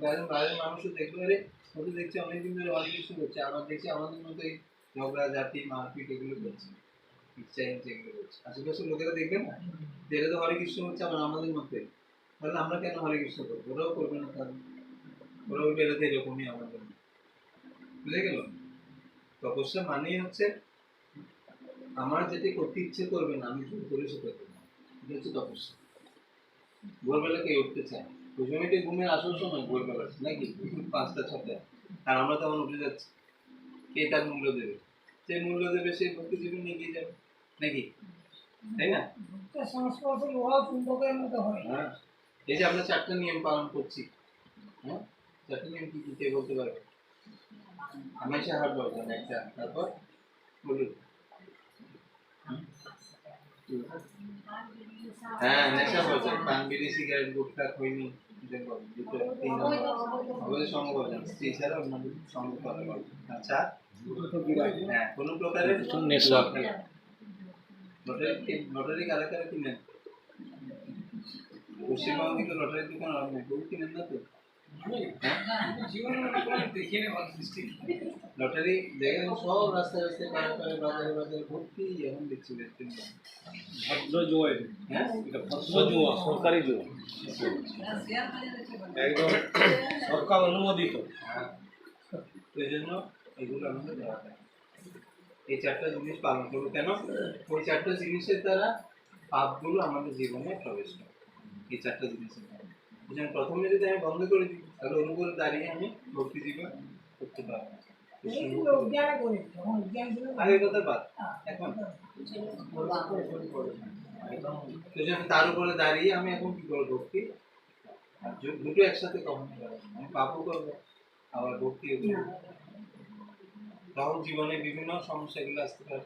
বাইরের মানুষও দেখবে, আরে ওদের দেখছি অনেকদিন ধরে অনেক কিছু করছে, আবার দেখছি আমাদের মধ্যে ঝগড়া জাতি মারপিট এগুলো করছে, এগুলো করছে। আশেপাশের লোকেরা দেখবে না, এরা তো হরে কৃষ্ণ হচ্ছে আবার আমাদের মধ্যে, তাহলে আমরা কেন হরে কৃষ্ণ করবো? ওরাও করবে না, তাহলে ওরাও বেরোতে এরকমই আমাদের, বুঝে গেল? তপস্যা মানেই হচ্ছে আমার যেটি করতে ইচ্ছে করবে না, আমি জোর করে সেটা করবো, এটা হচ্ছে তপস্যা। ভোরবেলা কে উঠতে চায়? ওই সময়টা ঘুমের আসল সময় ভোরবেলা, নাকি 5টা 6টা, আর আমরা তখন উঠে যাচ্ছি। কে তার মূল্য দেবে? যে মূল্য দেবে সে ভক্তি জীবন এগিয়ে যাবে, নাকি? তাই না? সংস্পর্শ লোহা চুম্বকের মতো হয়। হ্যাঁ, এই যে আমরা 4টা নিয়ম পালন করছি, হ্যাঁ, 4টা নিয়ম কি কি কে বলতে পারবে? হামেশা হার বলবেন একটা, তারপর বলুন। হ্যাঁ, নেশা বলছেন, পান বিড়ি সিগারেট গুটখা খৈনি, অবৈধ সঙ্গ বলছেন, স্ত্রী ছাড়া অন্য সঙ্গ কথা বলছেন। আচ্ছা, হ্যাঁ, কোন প্রকারের নেশা। লটারি কারা কারা কিনেন? পশ্চিমবঙ্গে কিন্তু লটারির দোকান অনেক, বহু কিনেন না তো? লটারি দেখেন সব রাস্তায় রাস্তায় পাড়ে পাড়ে বাজারে বাজারে ভর্তি, এখন দেখছি ভদ্র জুয়া, হ্যাঁ, এটা ভদ্র জুয়া, সরকারি জুয়া, একদম সরকার অনুমোদিত। এই জন্য এগুলো আমাদের দেওয়া যায়। এই 4টা জিনিস পালন করবো, কেন? ওই 4টা জিনিসের দ্বারা পাপগুলো আমাদের জীবনে প্রবেশ করে, এই 4টা জিনিসের দ্বারা। এই জন্য প্রথমে যদি আমি বন্ধ করে দিই, তাহলে ওর উপরে দাঁড়িয়ে আমি ভক্তি জীবন করতে পারবো না। আগের কথা বাদ, এখন তো যদি তার উপরে দাঁড়িয়ে আমি এখন কি করবো ভক্তি আর দুটো একসাথে কখন করবো আমি পাপও করবো আবার ভক্তিও করবো তখন জীবনে বিভিন্ন সমস্যাগুলো আসতে পারে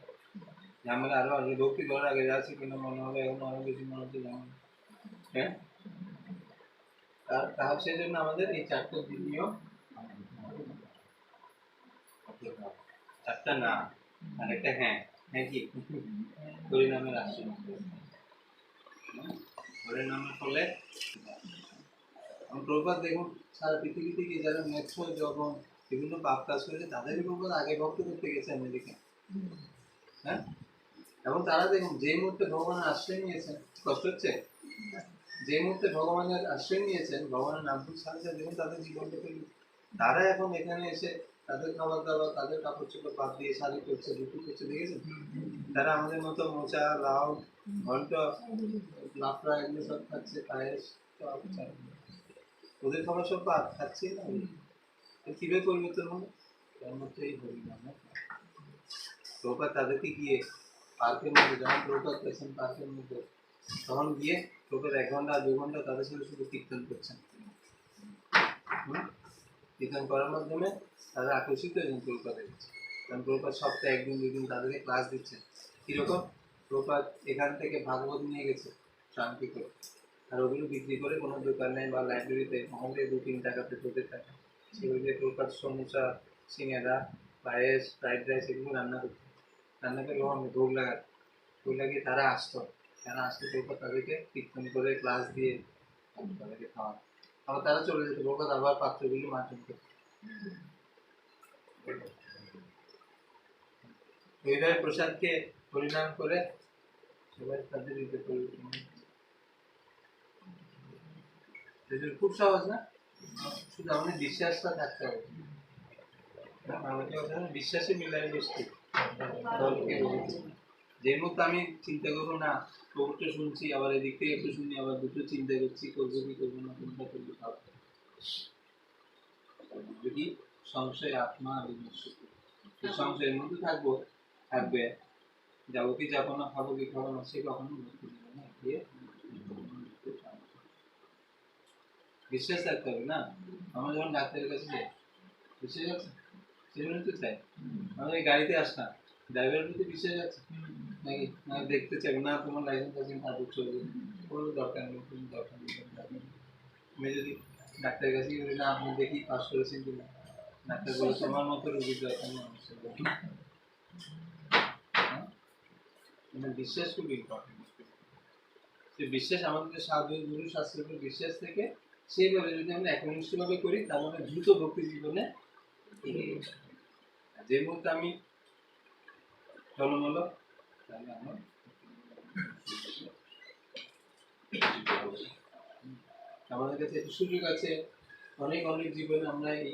ঝামেলা আরো আসবে ভক্তি করার আগে যাচ্ছে কিনা মনে হবে এখন আরো বেশি মনে হচ্ছে ঝামেলা হ্যাঁ তার সেই জন্য আমাদের এই চারটে নিয়ম চারটা না আর একটা হ্যাঁ হ্যাঁ কি হরিনামের আশ্রয় হরিনামের ফলে প্রভুপাদ দেখুন সারা পৃথিবী থেকে যারা মেট্রো যখন বিভিন্ন পাপ কাজ করেছে তাদেরই প্রভুপাদ আগে ভক্ত করতে গেছে আমেরিকা হ্যাঁ এবং তারা দেখুন যে মুহূর্তে ভগবানের আশ্রয় নিয়েছেন কষ্ট হচ্ছে যে মুহূর্তে ভগবানের আশ্রয় নিয়েছেন ভগবানের নাম ছাড়ছে দেখুন তাদের জীবনটা তারা এখন এখানে এসে তাদের খাবার দাবার তাদের কাপড় চোপড় বাদ দিয়ে শাড়ি করছে রুটি করছে দেখেছেন তারা আমাদের মতো মোচা লাউ ঘন্ট লাফড়া এগুলো সব খাচ্ছে পায়েস ওদের খাবার সব বাদ খাচ্ছে না কিভাবে পরিবর্তন হবে তার মধ্যে এই হরিনাম প্রভুপাদ তাদেরকে গিয়ে পার্কের মধ্যে যখন প্রভুপাদ পেয়েছেন পার্কের মধ্যে তখন গিয়ে প্রভুপাদ 1 ঘন্টা 2 ঘন্টা তাদের সাথে শুধু কীর্তন করছেন কীর্তন করার মাধ্যমে তারা আকর্ষিত হয়েছেন প্রভুপাদের কাছে কারণ প্রভুপাদ সপ্তাহে 1 দিন 2 দিন তাদেরকে ক্লাস দিচ্ছেন কীরকম প্রভুপাদ এখান থেকে ভাগবত নিয়ে গেছে শান্তি করে আর ওগুলো বিক্রি করে কোনো দোকানে বা লাইব্রেরিতে মহলে 2-3 টাকাতে তোদের টাকা সেগুলো দিয়ে প্রভুপাদ সমোসা সিঙ্গারা পায়েস ফ্রাইড রাইস এগুলো রান্না করে ভোগ লাগিয়ে তারা আসতো প্রভুপাদ তাদেরকে কীর্তন করে ক্লাস দিয়ে তাদেরকে খাওয়া আবার তারা চলে যেত প্রভুপাদ আবার পাত্রগুলি মার্জন করত এইভাবে প্রসাদকে পরিণাম করে সবাই তাদের দিতে খুব সহজ না শুধু আমাদের বিশ্বাসটা থাকতে হবে বিশ্বাসে মিলাই বস্তু যে মতো আমি চিন্তা করবো না প্রভুটা শুনছি আবার এদিক থেকে একটু শুনি আবার দুটো চিন্তা করছি করবো কি করবো না কোনটা করবো যদি সংশয় আত্মা সংশয়ের মধ্যে থাকবে যাবো কি যাবো না খাবো কি খাবো না সে কখনো বিশ্বাস থাকতে হবে না আমরা যখন ডাক্তারের কাছে যাই বিশ্বাস আছে সেজন্য তো চাই আমাদের গাড়িতে আসলাম ড্রাইভারের প্রতি বিশ্বাস আছে নাকি না দেখতে চাই না তোমার লাইসেন্স আছে কাগজ চলবে কোনো দরকার নেই কোনো দরকার নেই আমি যদি ডাক্তারের কাছে বলি না আপনি দেখি পাস করেছেন কিনা ডাক্তার বলে তোমার মতো রোগীর দরকার নেই বিশ্বাস খুব ইম্পর্টেন্ট সে বিশ্বাস আমাদের সাধু গুরু শাস্ত্রের বিশ্বাস থেকে সেইভাবে যদি আমরা একনিষ্ঠভাবে করি তাহলে দ্রুত ভক্তি জীবনে যে মুহূর্তে আমি টলমল তাহলে আমার আমাদের কাছে একটু সুযোগ আছে অনেক জীবনে আমরা এই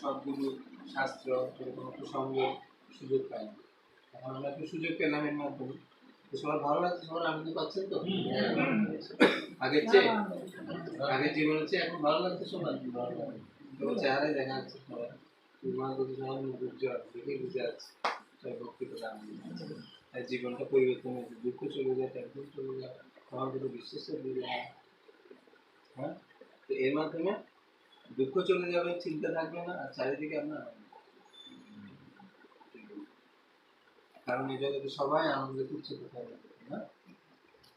সবগুলো শাস্ত্র এরকম একটু সঙ্গে সুযোগ পাই না এখন আমরা একটু সুযোগ পেলাম এর মাধ্যমে সবার ভালো লাগছে সবার আনন্দ পাচ্ছেন তো আগের জীবনের চেয়ে এখন ভালো লাগছে সবার চেহারায় দেখা যাচ্ছে সবাই দেখে বুঝে যাচ্ছে ভক্তি করে আনন্দ জীবনটা পরিবর্তন হয়েছে দুঃখ চলে যায় টেনশন চলে যায় আমার কোনো বিশ্বাস চলে যায় হ্যাঁ তো এর মাধ্যমে দুঃখ চলে যাবে চিন্তা থাকবে না আর চারিদিকে আপনার কারণ এই জগতে সবাই আনন্দ করছে কোথায় না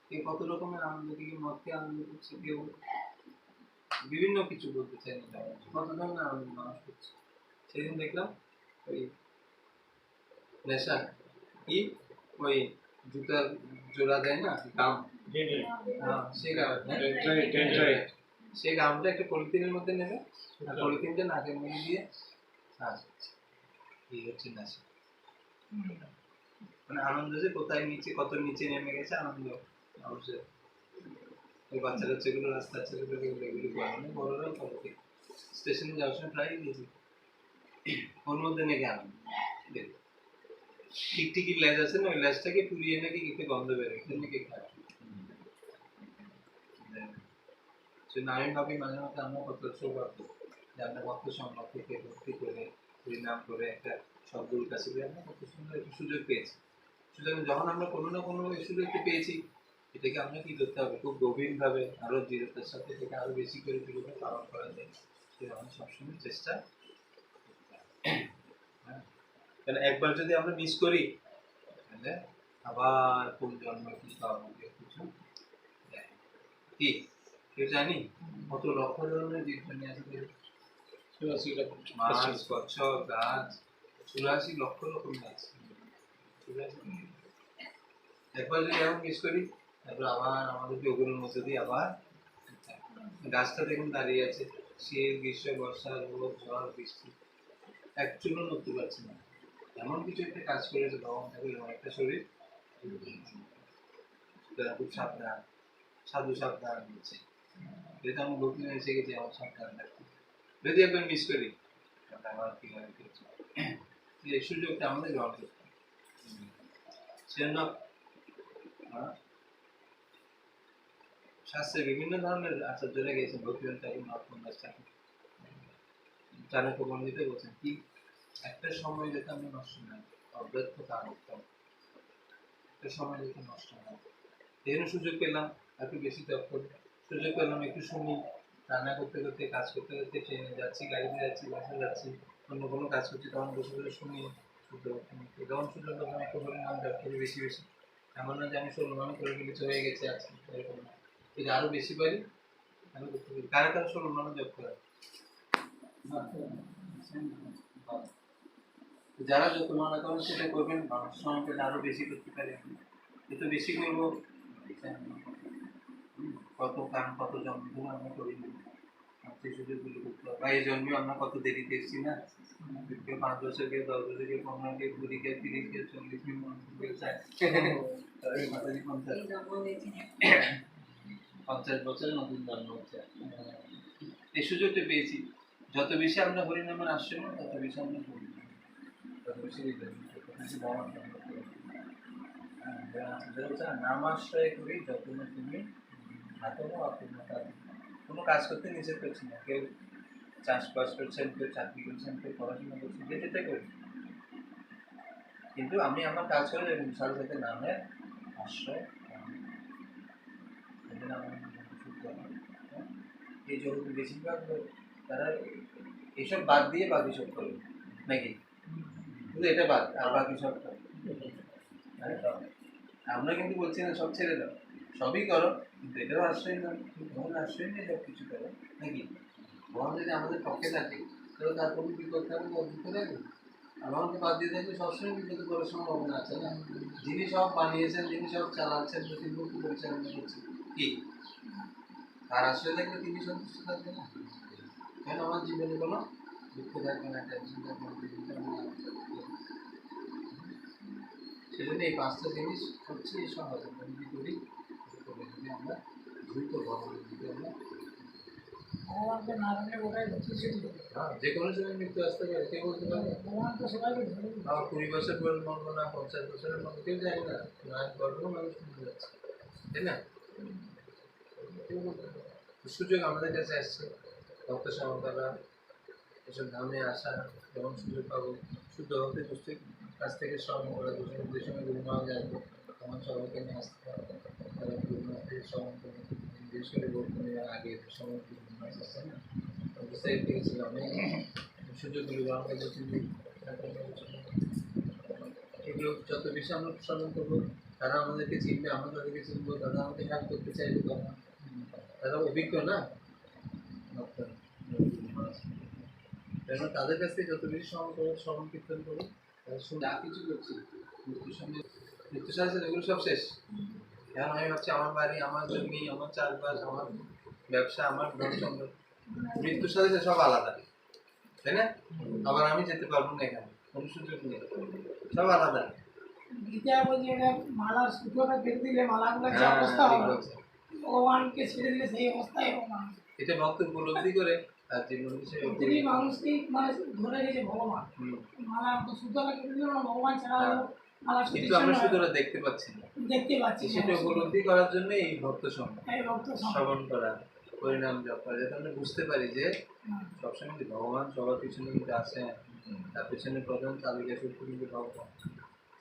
কেউ কত রকমের আনন্দ কেউ মদকে আনন্দ করছে কেউ বিভিন্ন কিছু বলতে চাই না কত ধরনের আনন্দ মানুষ করছে সেদিন দেখলাম ওই নেশা কি ওই জুতার জোড়া দেয় না গাম সেই গামটা একটা পলিথিনের মধ্যে নেবে আর পলিথিনটা নাকের মধ্যে দিয়ে এই হচ্ছে নেশা মানে আনন্দ যে কোথায় নিচে কত নিচে নেমে গেছে আনন্দ মানুষের ওই বাচ্চা কাচ্চাগুলো রাস্তার ছেলেগুলো এগুলি মানে বড়রাও করে স্টেশনে যাওয়ার সময় প্রায় গেছি ওর মধ্যে নাকি আনন্দ টিকটিকি লেজ আছে না ওই লেজটাকে পুড়িয়ে নাকি একটু গন্ধ বেরোয় এটা নাকি খায় আমি ভাবি মাঝে মাঝে আমরা কত সৌভাগ্য যে আমরা কত সম্ভব থেকে ভক্তি করে নাম করে একটা সবগুলোর কাছে আমরা কত সুন্দর একটা সুযোগ পেয়েছি সুতরাং যখন আমরা কোনো না কোনো সুযোগকে পেয়েছি, এটাকে আমরা কি করতে হবে, খুব গভীরভাবে আরো দৃঢ়তার সাথে এটাকে আরো বেশি করে কিভাবে পালন করা যায় সেটা আমরা সবসময় চেষ্টা করতে হবে। হ্যাঁ, কারণ একবার যদি আমরা মিস করি তাহলে আবার পুনর্জন্ম কিছু আমাদের কিছু দেয়। কি কেউ জানি কত লক্ষ ধরনের জীবজন্তু আছে, মাছ, কচ্ছপ, গাছ, 84 লক্ষ রকম গাছ। ঠিক আছে, একবার যদি এমন মিস করি তারপর আবার আমাদেরকে ওগুলোর মধ্যে দিয়ে আবার গাছটা দেখুন দাঁড়িয়ে আছে, শীত, গ্রীষ্ম, বর্ষা, রোদ, ঝড়, বৃষ্টি, এক চুলো নড়তে পারছে না। এমন কিছু একটা কাজ করেছে ভগবান ঠাকুর, এমন একটা শরীর, খুব সাবধান, সাধু সাবধান হচ্ছে, যেহেতু আমি লোক নিয়ে এসে গেছি আমার সাবধান থাকতে। যদি একবার মিস করি তাহলে আমার কি হয়, এই সুযোগটা আমাদের গ্রহণ করতে হবে। সেজন্য শাস্ত্রে বিভিন্ন ধরনের আচার্যরা গেছেন, ভক্তিবেদান্ত ঠাকুর, মহাত্মা দাস ঠাকুর, চাণক্য পণ্ডিতে বলছেন কি একটা সময় যেটা আমরা নষ্ট না অব্যর্থ কারণ, একটা সময় যেটা নষ্ট না, এই জন্য সুযোগ পেলাম একটু বেশি দক্ষ, সুযোগ পেলাম একটু শুনি, রান্না করতে করতে, কাজ করতে করতে, ট্রেনে যাচ্ছি, গাড়িতে যাচ্ছি, বাসে যাচ্ছি, অন্য কোনো কাজ করছি, তখন বসে বসে শুনি, যখন সুযোগ তখন একটু করে নাম জপ করি বেশি বেশি। এমন না যে আমি 16 মানে করে ফেলেছি হয়ে গেছে আজকে, এরকম না, যদি আরো বেশি পারি আমি করতে পারি। কারা কারা 16 মানে জপ করে, যারা যত মনে করেন সেটা করবেন, মানুষ সময় পেলে আরো বেশি করতে পারে, এত বেশি করবো, কত কারণ কত জন্ম ধরে আমরা করি না, সেই সুযোগগুলো করতে হবে। বা এই জন্মে আমরা কত দেরিতে এসেছি না, কেউ 5 বছর, কেউ 10 বছর, কেউ 15, কেউ 20, কেউ 30, কেউ 40, কেউ 50 বছরে নতুন জন্ম হচ্ছে। এই সুযোগটা পেয়েছি, যত বেশি আমরা হরিনামের আশ্রয় নেব তত বেশি আমরা করি, তত বেশি নাম আশ্রয় করি যত না তুমি কোনো কাজ করতে নিষেধ করছি না, কেউ চাষবাস করছেন, কেউ চাকরি করছেন, কেউ পড়াশোনা করছেন, যে যেটা করি, কিন্তু আমি আমার কাজ করে সাথে সাথে নামের আশ্রয়, এই জগতে বেশিরভাগ লোক তারা এইসব বাদ দিয়ে বাকি সব করে নাকি, শুধু এটা বাদ আর বাকি সব করে। আমরা কিন্তু বলছি না সব ছেড়ে দাও, সবই করো, কিন্তু এটাও আশ্রয় নাও, ভগবান আশ্রয় নিয়ে সব কিছু করো নাকি। ভগবান যদি আমাদের পক্ষে থাকে তাহলে তার কোনো বিপদ থাকবে, অদ্ভুত থাকবে, আর ভগবানকে বাদ দিয়ে থাকলে সবসময় বিপদে করার সম্ভাবনা আছে না। যিনি সব বানিয়েছেন, যিনি সব চালাচ্ছেন, তিনি মুক্তি পরিচালনা করছেন, কি তার আশ্রয় থাকলে তিনি সন্তুষ্ট থাকবে না, কেন আমার জীবনে কোনো দুঃখ থাকবে না, টেনশন থাকবে না। সেজন্য এই 5টা জিনিস হচ্ছে এই সহজ, আমরা যদি করি যদি আমরা দ্রুত ভগবানের দিকে আমরা, ভগবানকে না জানলে ওটাই হচ্ছে ছিল, যে কোনো সময় মৃত্যু আসতে পারে, কে বলতে পারে। ভগবান তো সবাইকে ধরে, 20 বছর পর মরবো না, 50 বছরের মধ্যে কেউ জানে না, নাচ গর্ব মানুষ শুনতে যাচ্ছে, তাই না। সুযোগ আমাদের কাছে আসছে, ভক্ত সমকালা এসব ধামে আসা, যেমন সুযোগ পাবো, শুদ্ধ ভক্তি গোষ্ঠীর কাছ থেকে শ্রবণ করা, যে সময় গুরু মহারাজ আসবে তখন সবাইকে নিয়ে আসতে হবে, তারা গুরু মহারাজ থেকে শ্রবণ করবে, বিশেষ করে বর্তমানে আগে সময় গুরু মহারাজ আসছে না, সেই থেকে ছিল অনেক সুযোগগুলো গ্রহণ করছি। এগুলো যত বেশি আমরা শ্রবণ করবো, তারা আমাদেরকে চিনবে, আমরা তাদেরকে চিনবো, তারা আমাদের হেল্প করতে চাইবে, তখন তারা অভিজ্ঞ না, তাদের কাছ থেকে যত বেশি শ্রবণ কীর্তন করবো, যা কিছু করছি মৃত্যুর সঙ্গে, মৃত্যুর সাথে এগুলো সব শেষ। এখন আমি ভাবছি আমার বাড়ি, আমার জমি, আমার চারপাশ, আমার ব্যবসা, আমার ধনচন্দ্র, মৃত্যুর সাথে সব আলাদা, তাই না। আবার আমি যেতে পারবো না, এখানে কোনো সুযোগ নেই, সব আলাদা। গীতা বলছে এটা মালার সুতোটা কেটে দিলে মালাগুলো যে অবস্থা হবে, ভগবানকে ছেড়ে দিলে সেই অবস্থায় ভগবান, এটা ভক্ত উপলব্ধি করে তার জীবন প্রতিটি মানুষকে মানে ধরে গেছে ভগবান, মালা সুতোটা কেটে দিলে ভগবান ছাড়া মালা, কিন্তু আমরা শুধু দেখতে পাচ্ছি না, দেখতে পাচ্ছি, সেটা উপলব্ধি করার জন্য এই ভক্ত সঙ্গ, এই ভক্ত শ্রবণ করা, পরিণাম জপ করা, যাতে আমরা বুঝতে পারি যে সবসময় ভগবান সবার পিছনে কিন্তু আছে, তার পিছনে প্রধান তালিকা সূত্র কিন্তু ভগবান,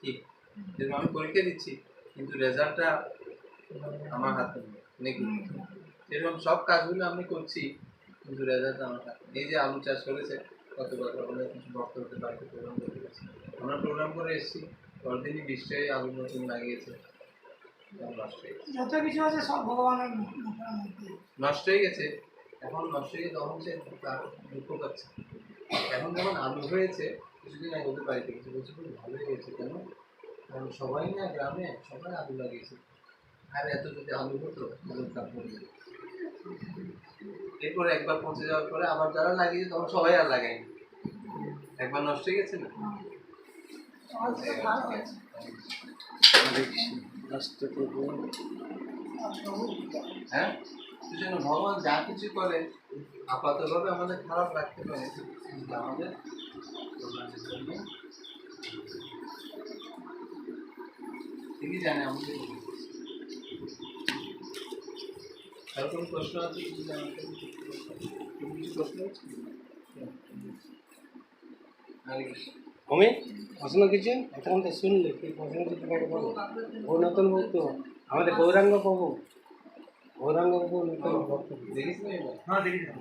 ঠিক যেরকম আমি পরীক্ষা দিচ্ছি কিন্তু রেজাল্টটা আমার হাতে নেই নাকি এরকম সব কাজগুলো আমি করছি কিন্তু রেজাল্ট আমার হাতে নেই। এই যে আলু চাষ করেছে গতবার আমাদের কিছু ভক্ত হতে বাড়িতে প্রোগ্রাম করে গেছে, আমরা প্রোগ্রাম করে এসেছি পরদিনই বৃষ্টিতে আলু নতুন লাগিয়েছে, নষ্ট হয়ে গেছে। যত কিছু আছে সব ভগবানের মুখের মধ্যে। নষ্ট হয়ে গেছে, এখন নষ্ট হয়ে গেছে তখন সে তার দুঃখ পাচ্ছে। এখন যখন আলু হয়েছে কিছুদিন আগে ওদের বাড়িতে কিছু বলছে খুব ভালো হয়েছে কেন, কারণ সবাই না গ্রামে সবাই আলু লাগিয়েছে, আর এত যদি আলু হতো আলুর দাম পড়ে যেত। এরপরে একবার পৌঁছে যাওয়ার পরে আবার যারা লাগিয়েছে তখন সবাই আর লাগায়নি, একবার নষ্ট হয়ে গেছে না। সবার থেকে ভালো হয়েছে। হ্যাঁ সেজন্য ভগবান যা কিছু করে আপাতভাবে আমাদের খারাপ লাগতে পারে কিন্তু আমাদের কল্যাণের জন্য ঠিকই জানে আমাদের। আর কোনো প্রশ্ন আছে কি জানাতে কিছু প্রশ্ন আছে? আর কি? আমি প্রশ্ন কিছু এখন তো শুনলে কি প্রশ্ন কিছু কাকে বলো ও নতুন ভক্ত আমাদের গৌরাঙ্গ প্রভু নতুন ভক্ত দেখিস না এবার? हाँ देखिए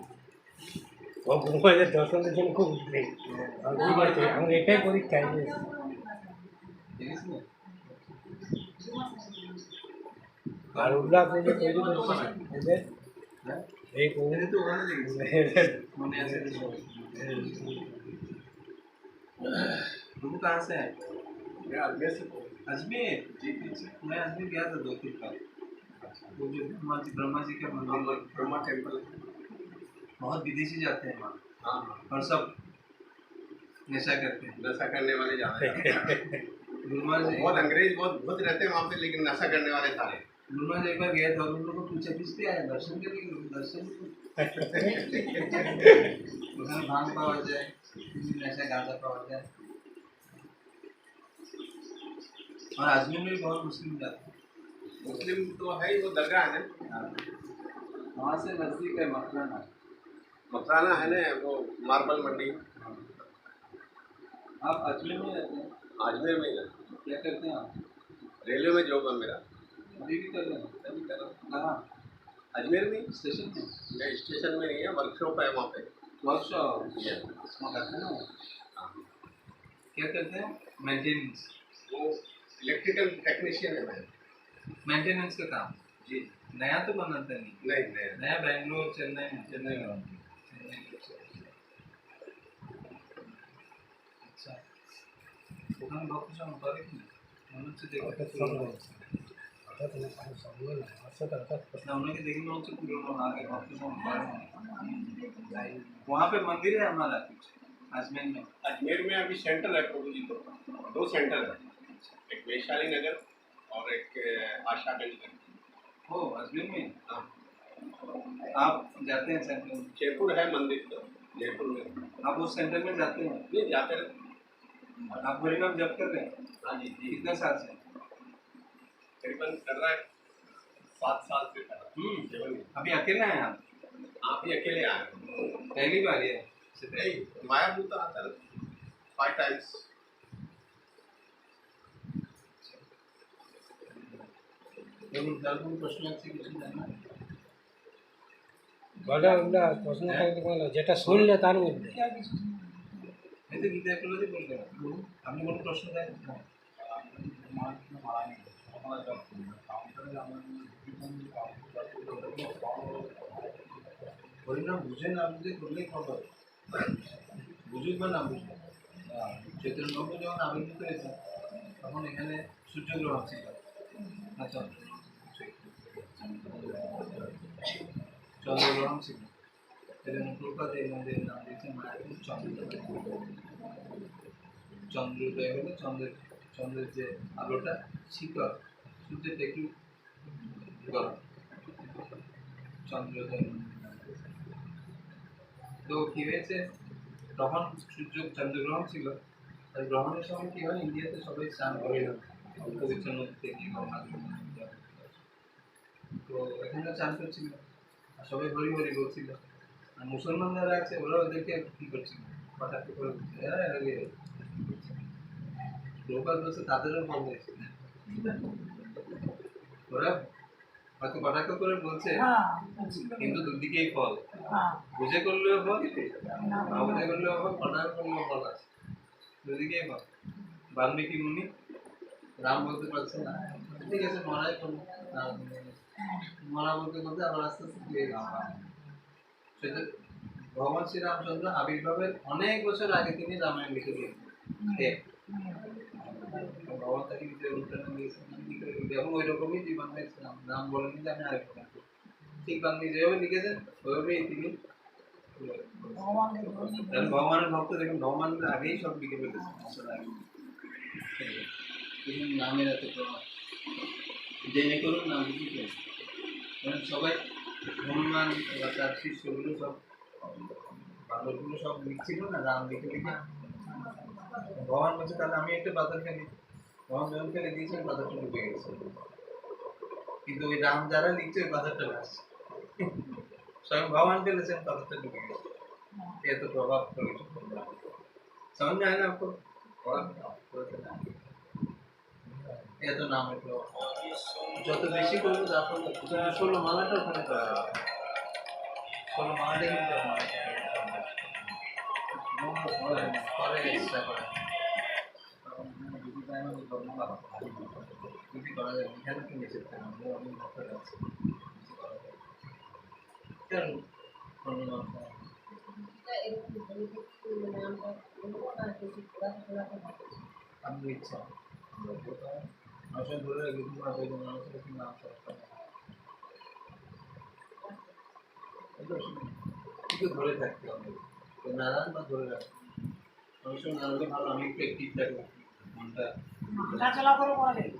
ও গুরুমাদের দর্শনের জন্য খুব উদ্বেগ আমি এটাই পরীক্ষায় দেখিস না? আর উল্লাস এই যে তৈরি করছে এদের হ্যাঁ এই প্রভু এটা তো ওখানে দেখিস মনে আছে प्रभु कहाँ से है? मैं अजमेर से अजमेर जी पीछे मैं अजमेर गया था 2-3 बार। वो जो ब्रह्मा जी का मंदिर ब्रह्मा टेम्पल बहुत विदेशी जाते हैं वहाँ हाँ और सब नशा करते हैं। नशा करने वाले जाते हैं गुरुमा जी बहुत अंग्रेज बहुत भूत रहते हैं वहाँ पे लेकिन नशा करने वाले सारे गुरुमा जी एक बार गए थे और उन लोगों को पूछा किससे आए दर्शन के लिए दर्शन उधर भांग पावा जाए नशा गांजा पावा जाए। और अजमेर में भी बहुत मुस्लिम जाते हैं। मुस्लिम तो है ही वो दरगाह है ना वहाँ से नजदीक है मकराना। मकराना है ना वो मार्बल मंडी आप अजमेर में रहते हैं? अजमेर में ही है। क्या करते हैं आप? रेलवे में जॉब है मेरा अभी भी कर रहे हैं? अभी कर रहा हूँ। कहाँ? अजमेर में स्टेशन में? मैं स्टेशन में नहीं है वर्कशॉप है वहाँ पे वर्कशॉप Yes. उसमें करते हैं ना? क्या करते हैं? मेंटेनेंस। वो इलेक्ट्रिकल टेक्नीशियन है मैं मेंटेनेंस का काम। जी नया तो बनाता नहीं, नहीं नहीं नया बैंगलोर चेन्नई में बनाते हैं। अच्छा ওখানে ভক্ত সঙ্গ করে কি মনে হচ্ছে দেখতে পুরনো। না उन्होंने देखी मने হচ্ছে পুরনো আগে ভক্ত সঙ্গ করে না। वहाँ पे मंदिर है हमारा कुछ अजमेर में? अजमेर में अभी सेंटर है प्रभु जी को 2 सेंटर है एक वैशाली नगर और एक आशागंज नगर हो अजमेर में हाँ आप जाते हैं सेंटर में? जयपुर है मंदिर तो जयपुर में आप उस सेंटर में जाते हैं? नहीं जाते रहते आप हरिनाम जप कर रहे हैं? हाँ जी जी कितने साल से? करीबन कर रहा है 7 साल से कर रहा है अभी अकेले हैं आप? आप ही अकेले आए हो। पहली बार ये नहीं माया भूत आता है 5 टाइम्स एवं তার কোনো প্রশ্ন আছে কিছু জানা? বলো উল্লাস প্রশ্ন থাকলে বলো যেটা শুনলে তার মধ্যে क्या কিছু এই তো গীতা একলজি বললেন আপনি কোনো প্রশ্ন দেন না? হরিনাম বুঝে না বুঝে করলেই খবর, বুঝুক বা না বুঝুক। চৈতন্য প্রভু যখন আবির্ভূত হয়েছে তখন এখানে সূর্যগ্রহণ ছিল না চন্দ্রগ্রহণ ছিল, সেজন্য কলকাতায় এই মন্দিরের নাম দিয়েছে মায়াপুর চন্দ্রগ্রহণ। চন্দ্রোদয় হলো চন্দ্রের যে আলোটা শিকড় সূর্যের একটু গরম চন্দ্রোদয়। তো কি হয়েছে তখন সূর্য চন্দ্রগ্রহণ ছিল, আর গ্রহণের সময় কি হয় ইন্ডিয়াতে সবাই স্নান করে পবিত্র নদীতে গিয়ে গঙ্গা তো এখানে চান করছিল আর সবাই হরি হরি বলছিল, আর মুসলমান যারা আছে ওরা ওদেরকে কি করছিল হঠাৎ করে বলছিল লোকাল বলছে তাদেরও ফল হয়েছে, ওরা হয়তো কটাক্ষ করে বলছে হ্যাঁ কিন্তু দুদিকেই ফল, হ্যাঁ বুঝে করলেও ফল, না বুঝে করলেও ফল, কটাক্ষ করলেও ফল আছে, দুদিকেই ফল। বাল্মীকি মুনি রাম বলতে পারছে না, ঠিক আছে মরাই করবো, মরা বলতে বলতে আবার আস্তে আস্তে দিয়ে গেছে। সেটা ভগবান শ্রীরামচন্দ্র আবির্ভাবের অনেক বছর আগে তিনি রামায়ণ লিখে দিয়েছেন, ভগবান তাকে নিজের উল্টানো দিয়েছেন, এবং ওই রকমই জীবন হয়েছিলাম, রাম বলেনি যে আমি আরেকটা করবো। ঠিক বাল্মীকি যেভাবে লিখেছেন ওইভাবেই তিনি ভগবানের ভক্ত দেখুন, ভগবানের আগেই সব লিখে ফেলেছেন বছর আগে। দেখুন নামের এত প্রভাব, জেনে করুন নাম লিখে সবাই হনুমান বা তার শিষ্যগুলো সব বাদরগুলো সব লিখছিল না রাম লিখে লিখে, ভগবান বলছে তাহলে আমি একটা বাদর ফেলি, ভগবান যখন ফেলে দিয়েছেন বাদরটা ডুবে গেছে, কিন্তু ওই রাম যারা লিখছে ওই বাদরটা ভাসছে, স্বয়ং ভগবান ফেলেছেন বাদরটা ডুবে গেছে। এত প্রভাব পড়েছে, समझ में आया ना आपको? এত নাম এগুলো যত বেশি করবো তখন 16 মালাটা ওখানে করা যাবে, 16 মালাটা কিন্তু পরে এক্সট্রা করা যদি করা যায় এখানে কি নিচে থাকবে আমি ভক্তরা আছে কেন আমি ইচ্ছা মানুষের ধরে রাখি তোমার মানুষের কি নাম কিন্তু ধরে থাকতে হবে, নারায়ণ বা ধরে রাখতে মানুষের নারায়ণকে ভালো, আমি একটু অ্যাক্টিভ থাকবো মনটা, হাঁটাচলা করে করা যায়।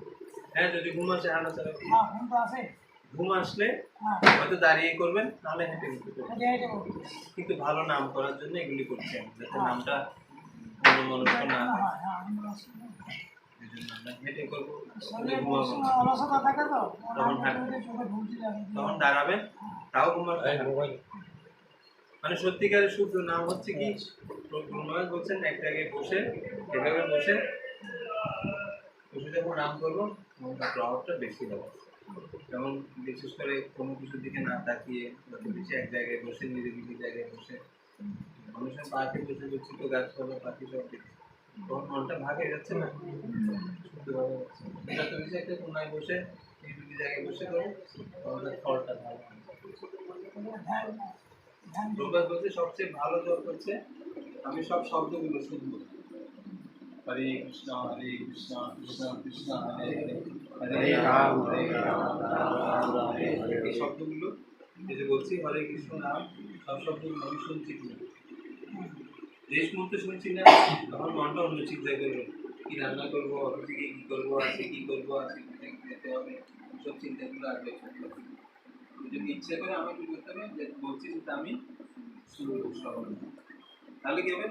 হ্যাঁ যদি ঘুম আসে হাঁটা চলা, হ্যাঁ ঘুম তো আসে। ঘুম আসলে হ্যাঁ হয়তো দাঁড়িয়ে করবেন নাহলে হেঁটে হেঁটে করবেন, হেঁটে হেঁটে করবো। কিন্তু ভালো নাম করার জন্য এগুলি করছেন যাতে নামটা মনুষ্য না হয়, হ্যাঁ হ্যাঁ আমি আসি। এই জন্য আমরা হেঁটে করবো, শরীরে ঘুমাবো কোনো অলসতা থাকে তো তখন চোখে ঢুকতে যাবে। তখন দাঁড়াবেন, তাও ঘুমাবেন। মানে সত্যিকারের শুদ্ধ নাম হচ্ছে কি গুরুমহারাজ বলছেন এক জায়গায় বসে এভাবে বসে বসে যখন নাম করবো তখন তার প্রভাবটা বেশি হবে, যেমন বিশেষ করে কোনো কিছুর দিকে না তাকিয়ে যত বেশি এক জায়গায় বসে নিরিবিলি জায়গায় বসে মানুষের পাখি বসে ছোট গাছপালা পাখি সব দেখছে তখন মনটা ভাগে যাচ্ছে না, শুদ্ধভাবে যাচ্ছে, যত বেশি একটা কোনায় বসে নিরিবিলি জায়গায় বসে করো তখন তার ফলটা ভালো হবে। প্রবাদ বলতে সবচেয়ে ভালো জপ হচ্ছে আমি সব শব্দগুলো শুনবো, হরে কৃষ্ণ কৃষ্ণ কৃষ্ণ হরে হরে হরে রাম রাম রাম হরে হরে, এই শব্দগুলো এই যে বলছি হরে কৃষ্ণ নাম সব শব্দগুলো আমি শুনছি কিনা, যে মুহূর্তে শুনছি না তখন মনটা অন্য চিন্তা করবে, কি রান্না করবো, অফিসে গিয়ে কি করবো, আজকে কি করবো, আজকে কোথায় যেতে হবে, সব চিন্তাগুলো আসবে। যদি ইচ্ছে করে আমি কি করতে হবে যে বলছি যেটা আমি শুনবো শ্রবণ, তাহলে কি হবে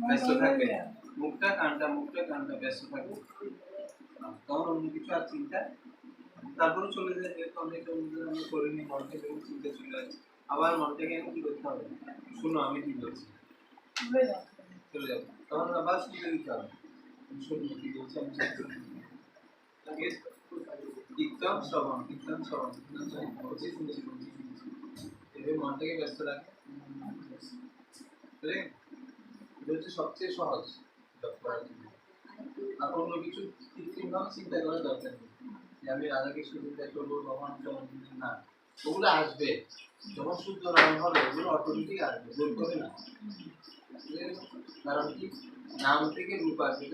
ব্যস্ত থাকবে, মুখটা কানটা ব্যস্ত থাকবে, তখন অন্য কিছু আর চিন্তা তারপরে চলে যায়, যেহেতু অনেক আমি করিনি মনটা যখন চিন্তা চলে যাচ্ছে আবার মনটাকে আমি কি করতে হবে, শুনো আমি কি বলছি চলে যাবো, তখন আবার শুনতে দিতে হবে, শুনবো কি বলছি আমি কীর্তন শ্রবণ বলছি শুনছি এভাবে মনটাকে ব্যস্ত রাখে, এটা হচ্ছে সবচেয়ে সহজ জব করার জন্য, আর অন্য কিছু কৃত্রিমভাবে চিন্তা করার দরকার নেই যে আমি রাধা কৃষ্ণ চিন্তা করবো ভগবান না, ওগুলো আসবে যখন শুদ্ধ নাম হবে ওগুলো অটোমেটিক আসবে, জোর করে না, কারণ কি নাম থেকে রূপ আসবে,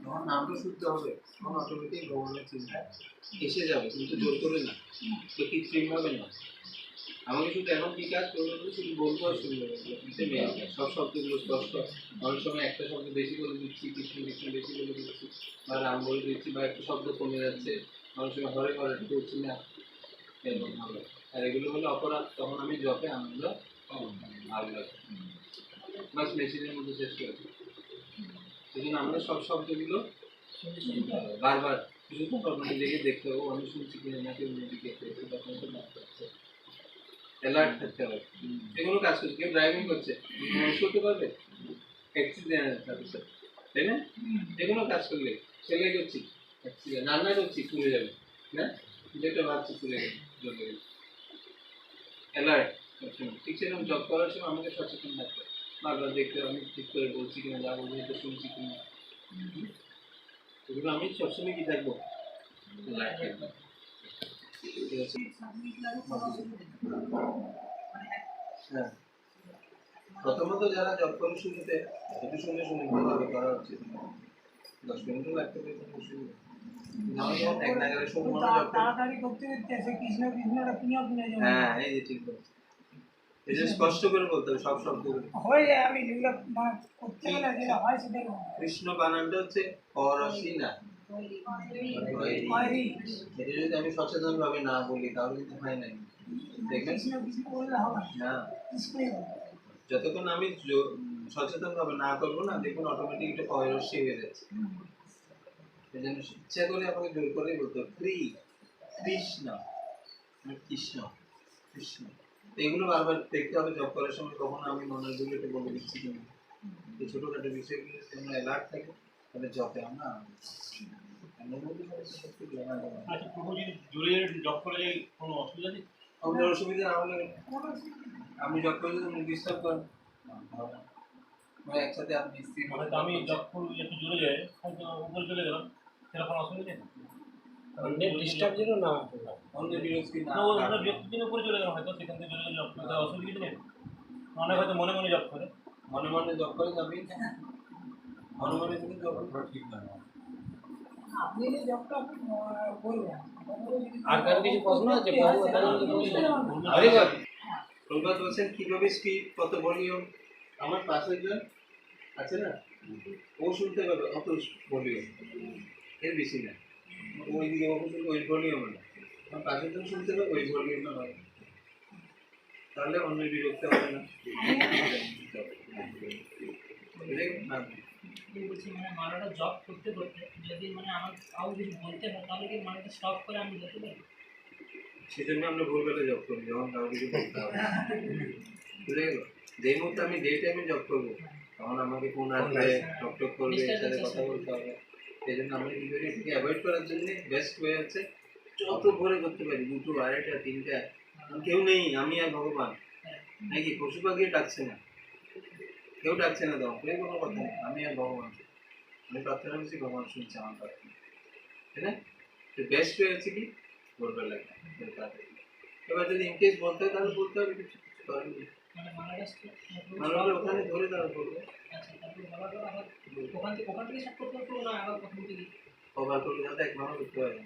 যখন নামটা শুদ্ধ হবে তখন অটোমেটিক ভগবানের চিন্তা এসে যাবে, কিন্তু জোর করে না, তো কৃত্রিমভাবে না। আমাকে শুধু এখন কি কাজ করবো শুধু বলবো আর শুনবো, সব শব্দগুলো স্পষ্ট, অনেক সময় একটা শব্দ বেশি করে দিচ্ছি কৃষ্ণ কৃষ্ণ বেশি করে দিচ্ছি বা রাম বলে দিচ্ছি বা একটা শব্দ কমে যাচ্ছে, অনেক সময় ঘরে ঘরে করছি না, এরকম হবে, আর এগুলো হলে অপরাধ, তখন আমি জপে আনন্দ ভালো লাগে বাস মেশিনের মধ্যে শেষ করেছি। সেই জন্য আমরা সব শব্দগুলো বারবার শুধু কখনো দেখে দেখতে হবে আমি শুনছি কিনা নাকি অন্যদিকে তখন তো না করছে, অ্যালার্ট থাকতে হবে, যে কোনো কাজ করছে, কেউ ড্রাইভিং করছে করতে পারবে অ্যাক্সিডেন্ট তাই না? যে কোনো কাজ করলে সেলাই করছি, রান্না করছি, পুড়ে যাবে না, যেটা ভাবছি পুড়ে যাবে, জ্বলে গেলে। অ্যালার্ট সবসময়, ঠিক সেরকম জব করার সময় আমাকে সচেতন থাকতে হবে, বারবার দেখতে হবে আমি ঠিক করে বলছি কিনা, যা বলছি এটা শুনছি কিনা। এগুলো আমি সবসময় কি থাকবো, লাইট থাকবো। ঠিক আছে? হ্যাঁ, প্রথমত যারা জব করে শুরুতে একটু শুনে শুনে ভালোভাবে করা উচিত, 10 মিনিটও লাগতে পারে কোনো অসুবিধা নেই। নাহলে যেমন এক নাগারে শুরু মনে জব করে। তাড়াতাড়ি করতে করতে সে কৃষ্ণ কৃষ্ণটা কিনে কিনে যাবে। হ্যাঁ, এই যে ঠিক বলছো, এই যে স্পষ্ট করে বলতে হবে সব শব্দগুলো। হয়ে যায়, আমি যেগুলো মানে করতে গেলে যেটা হয় সেটাই হয়। কৃষ্ণ বানানটা হচ্ছে অরসি না, হয়রি। এটা যদি আমি সচেতন ভাবে না বলি তাহলে কিন্তু হয় না, দেখবেন কৃষ্ণ কৃষ্ণ বললে হবে না। কৃষ্ণই হবে। যতক্ষণ আমি সচেতন ভাবে না করবো না, দেখুন অটোমেটিক এটা অরসি হয়ে যাচ্ছে। এই জন্য ইচ্ছা করে আপনাকে জোর করেই বলতে হবে কৃষ্ণ, কৃষ্ণ কৃষ্ণ। এগুলো বারবার দেখতে হবে জব করার সময়, কখন আমি মনের দিকে একটু বলে দিচ্ছি কিনা। এই ছোটখাটো বিষয়গুলো যদি আমরা অ্যালার্ট থাকি তাহলে জবে আমরা আচ্ছা, প্রভু যদি জোরে জব করে যাই কোনো অসুবিধা নেই? আমাদের অসুবিধা না হলে আপনি জব করে যদি ডিস্টার্ব করেন, একসাথে আপনি স্ত্রী মানে তো আমি জব করি একটু জোরে যাই, হয়তো উপরে চলে গেলাম, সেরকম অসুবিধা নেই? ডিস্টার্ব যেন না হয়। অন্য বিরক্তি না না, ও আমরা ব্যক্তির উপরে চলে গেলাম, হয়তো সেখান থেকে জোরে জব করে অসুবিধা নেই। অনেক হয়তো মনে মনে জব করে। মনে মনে জব করে যাবেই, মনে মনে যদি জব করা ঠিক না। আপনি যে জবটা আপনি করবেন, আর কারো কিছু প্রশ্ন আছে? প্রভাত বলছেন কিভাবে স্পিড, কত ভলিউম। আমার পাশে একজন আছে না, ও শুনতে পাবে অত ভলিউম, এর বেশি না। ওইদিকে ও শুনতে ওই ভলিউম না, আমার পাশের জন শুনতে পাবে ওই ভলিউমটা হয়, তাহলে অন্য বিরক্ত হবে না। বলছি মানে মারাটা জব করতে করতে যদি মানে আমার কাউ কিছু বলতে হয় তাহলে কি মারাটা স্টপ করে আমি যেতে পারি? সেজন্য আমরা ভোরবেলা জব করি, যখন কাউকে কিছু বলতে হবে, বুঝে গেল? যেই মুহূর্তে আমি ডে টাইমে জব করবো তখন আমাকে ফোন আসবে, টক করবে, এর সাথে কথা বলতে হবে। সেই জন্য আমরা কি করি, এটাকে অ্যাভয়েড করার জন্য বেস্ট ওয়ে হচ্ছে যত ভোরে করতে পারি, 2টো 2:30 3টা, কেউ নেই, আমি আর ভগবান, নাকি পশু পাখি ডাকছে না, কেউ ডাকছে না, তখন কেউ কোনো কথা নেই, আমি আর ভগবান, আমি প্রার্থনা করছি, ভগবান শুনছে আমার প্রার্থনা, তাই না? তো বেস্ট ওয়ে হচ্ছে কি ভোরবেলা। এবার যদি ইনকেস বলতে হয় তাহলে বলতে হবে, কিছু কিছু করার নেই। মানে মারাটা মানুষের ওখানে ধরে তারা বলবে, আচ্ছা, তারপরে বলার পর আবার ওখান থেকে স্টার্ট করতে হতো না আবার প্রথম থেকে? কভার করে যাতে এক মানুষ করতে পারে